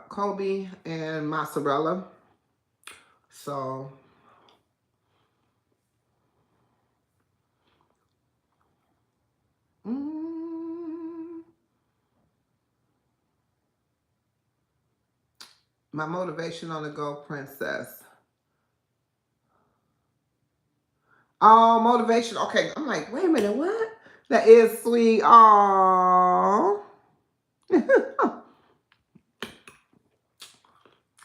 [SPEAKER 1] Kobe and mozzarella. So my motivation on the go, princess. Oh, motivation. Okay, I'm like, wait a minute, what? That is sweet. Oh.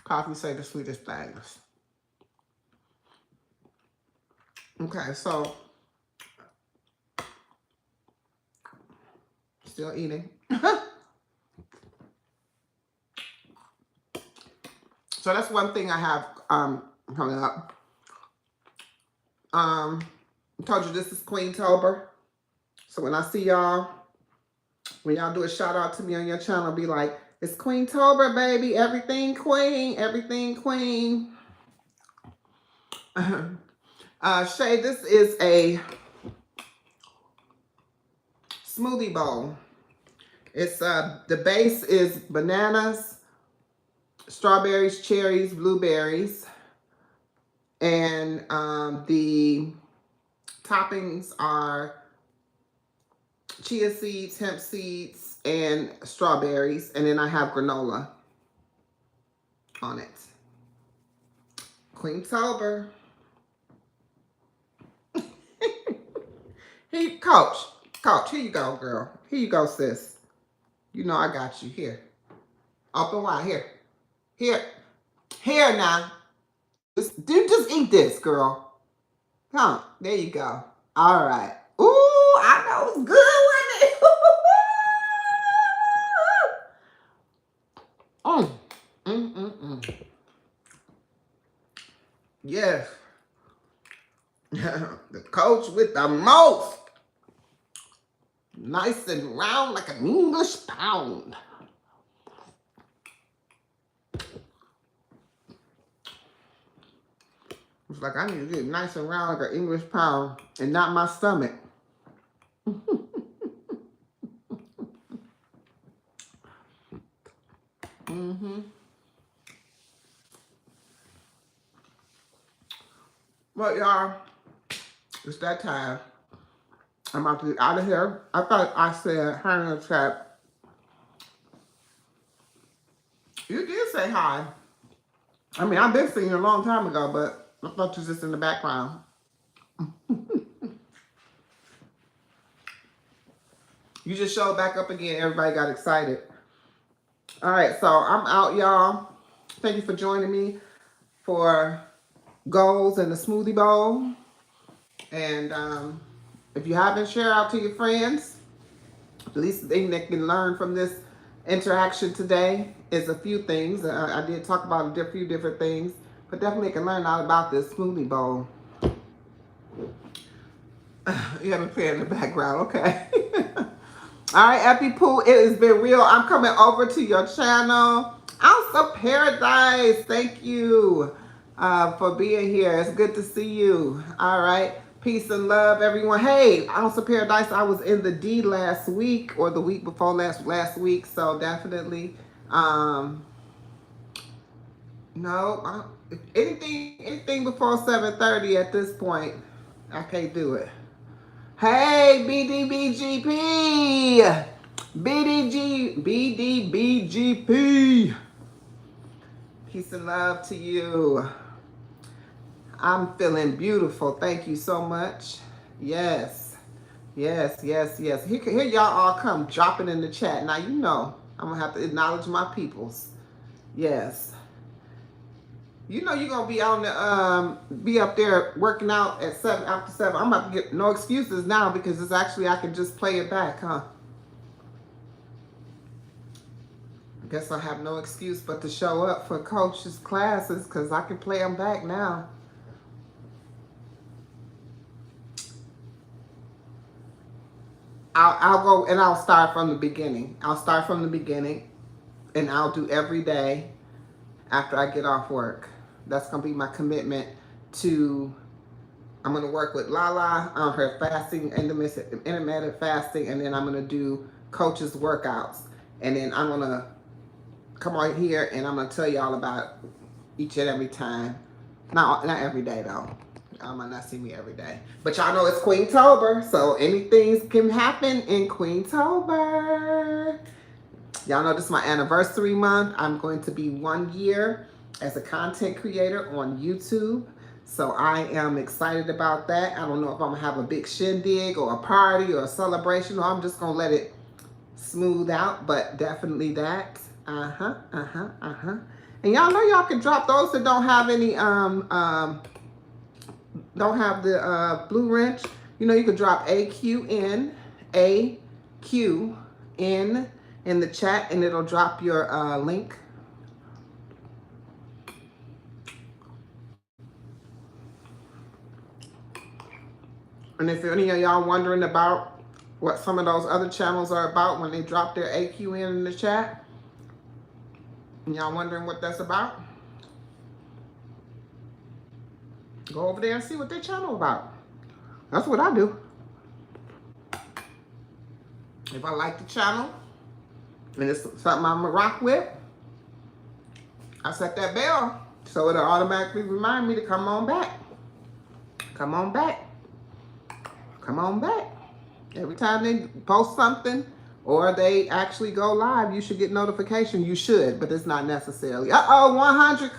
[SPEAKER 1] Coffee say the sweetest things. Okay, so still eating. So that's one thing I have coming up. I told you this is Queen-tober. So when I see y'all, when y'all do a shout out to me on your channel, be like, it's Queen-tober, baby. Everything queen. Everything queen. Shay, this is a smoothie bowl. It's the base is bananas, strawberries, cherries, blueberries, and the toppings are chia seeds, hemp seeds, and strawberries, and then I have granola on it. Queen-tober. Hey, Coach, here you go, girl. Here you go, sis. You know I got you. Here. Open wide. Here now. Just eat this, girl. Come, there you go. All right. Ooh, I know it's good, wasn't it? Yes. The coach with the most. Nice and round like an English pound. It's like I need to get nice and round like an English pound and not my stomach. Well, y'all, it's that time. I'm about to get out of here. I thought I said hi in the chat. You did say hi. I mean, I've been seeing you a long time ago, but I thought you was just in the background. You just showed back up again. Everybody got excited. All right, so I'm out, y'all. Thank you for joining me for goals and the smoothie bowl. And if you haven't, share out to your friends. The least thing they can learn from this interaction today is a few things. I did talk about a few different things, but definitely can learn all about this smoothie bowl. You have a prayer in the background, okay? All right, Epi Pooh, it has been real. I'm coming over to your channel. Also, Paradise, thank you for being here. It's good to see you. All right, peace and love, everyone. Hey, also Paradise, I was in the D last week or the week before last week, so definitely. No, anything before 7:30 at this point, I can't do it. Hey, BDBGP! BDBGP! Peace and love to you. I'm feeling beautiful. Thank you so much. Yes. Here y'all all come dropping in the chat. Now you know I'm going to have to acknowledge my peoples. Yes. You know you're gonna be on the be up there working out at 7 after 7. I'm about to get no excuses now because it's actually I can just play it back, huh? I guess I have no excuse but to show up for Coach's classes because I can play them back now. I'll go and I'll start from the beginning. I'll start from the beginning and I'll do every day after I get off work. That's gonna be my commitment to. I'm gonna work with Lala on her fasting, intermittent fasting, and then I'm gonna do Coach's workouts, and then I'm gonna come on here and I'm going to tell you all about each and every time. Not every day, though. Y'all might not see me every day. But y'all know it's Queen-tober, so anything can happen in Queen-tober. Y'all know this is my anniversary month. I'm going to be 1 year as a content creator on YouTube. So I am excited about that. I don't know if I'm going to have a big shindig or a party or a celebration, or I'm just going to let it smooth out, but definitely that. And y'all know y'all can drop those that don't have any, don't have the blue wrench. You know, you can drop AQN in the chat and it'll drop your link. And if any of y'all wondering about what some of those other channels are about when they drop their AQN in the chat, and y'all wondering what that's about, go over there and see what their channel about. That's what I do. If I like the channel and it's something I'm gonna rock with, I set that bell so it'll automatically remind me to come on back. Come on back. Come on back. Every time they post something or they actually go live, you should get notification. You should, but it's not necessarily. 100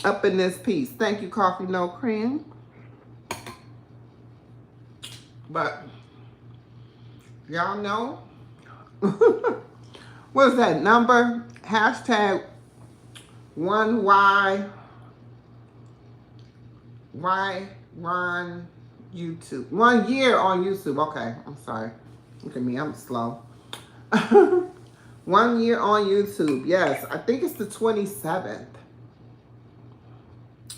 [SPEAKER 1] up in this piece. Thank you, Coffee No Cream. But y'all know, what is that number? Hashtag 1Y run YouTube. 1 year on YouTube. Okay, I'm sorry. Look at me, I'm slow. 1 year on YouTube. Yes, I think it's the 27th.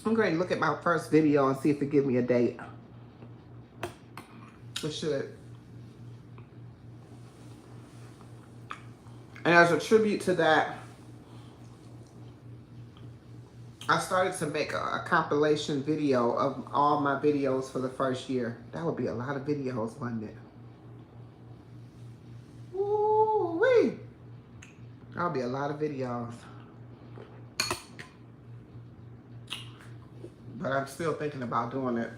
[SPEAKER 1] I'm going to look at my first video and see if it gives me a date. It should. And as a tribute to that, I started to make a compilation video of all my videos for the first year. That would be a lot of videos, wouldn't it? Ooh-wee. That would be a lot of videos. But I'm still thinking about doing it.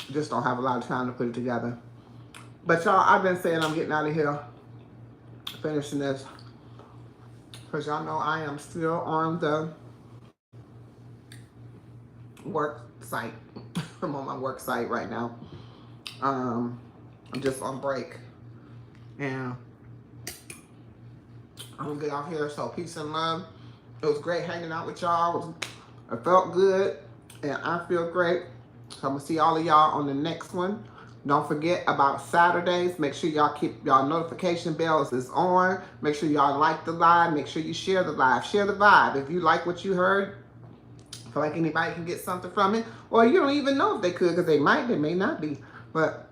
[SPEAKER 1] Just don't have a lot of time to put it together. But y'all, I've been saying I'm getting out of here, finishing this, because y'all know I am still on the work site. I'm on my work site right now. I'm just on break. And I'm gonna get off here. So peace and love. It was great hanging out with y'all. I felt good and I feel great. So I'm gonna see all of y'all on the next one. Don't forget about Saturdays. Make sure y'all keep y'all notification bells is on. Make sure y'all like the live. Make sure you share the live. Share the vibe. If you like what you heard, feel like anybody can get something from it, or you don't even know if they could, because they might, they may not be. But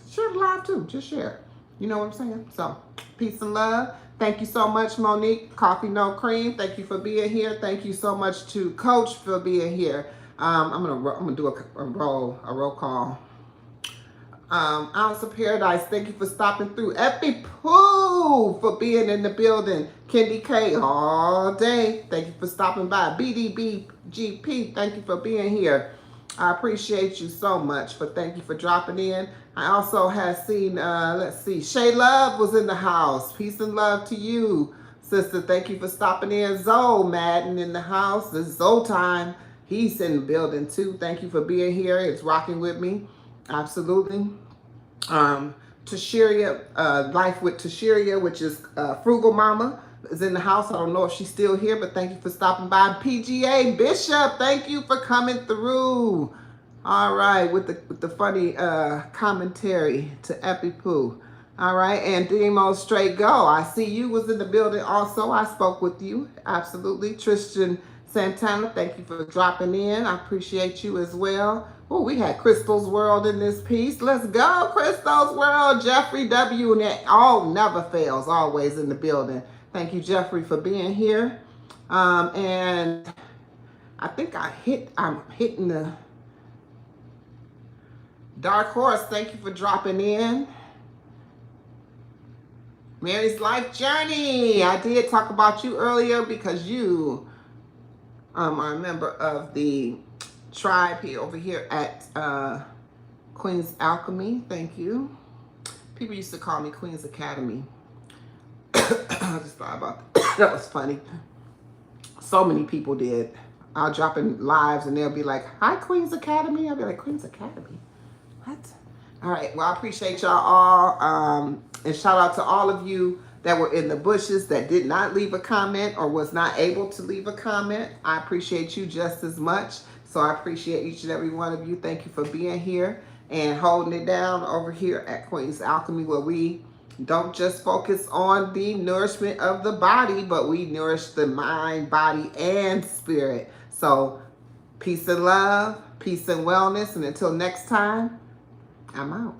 [SPEAKER 1] share the live too. Just share. You know what I'm saying? So peace and love. Thank you so much, Monique. Coffee No Cream. Thank you for being here. Thank you so much to Coach for being here. I'm gonna do a roll call. Ounce of Paradise, thank you for stopping through. Epi Pooh for being in the building. Kendi K all day, thank you for stopping by. BDBGP, thank you for being here. I appreciate you so much. Thank you for dropping in. I also have seen, let's see, Shay Love was in the house. Peace and love to you, sister. Thank you for stopping in. Zoe Madden in the house. It's Zoe time. He's in the building too. Thank you for being here. It's rocking with me. Absolutely. Tashiria, Life with Tashiria, which is Frugal Mama, is in the house. I don't know if she's still here, but thank you for stopping by. PGA Bishop, thank you for coming through. All right, with the funny commentary to Epipoo. All right, and Demo Straight Go, I see you was in the building also. I spoke with you, absolutely. Tristan Santana, thank you for dropping in. I appreciate you as well. Oh, we had Crystal's World in this piece. Let's go, Crystal's World. Jeffrey W. And that all never fails, always in the building. Thank you, Jeffrey, for being here. And I think I'm hitting the Dark Horse. Thank you for dropping in. Mary's Life Journey. I did talk about you earlier because you are a member of the tribe here over here at Queen's Alchemy. Thank you. People used to call me Queen's Academy. I just thought about that. That was funny. So many people did. I'll drop in lives and they'll be like, hi, Queen's Academy. I'll be like, Queen's Academy? What? All right. Well, I appreciate y'all all. And shout out to all of you that were in the bushes that did not leave a comment or was not able to leave a comment. I appreciate you just as much. So I appreciate each and every one of you. Thank you for being here and holding it down over here at Queen's Alchemy, where we don't just focus on the nourishment of the body, but we nourish the mind, body, and spirit. So peace and love, peace and wellness. And until next time, I'm out.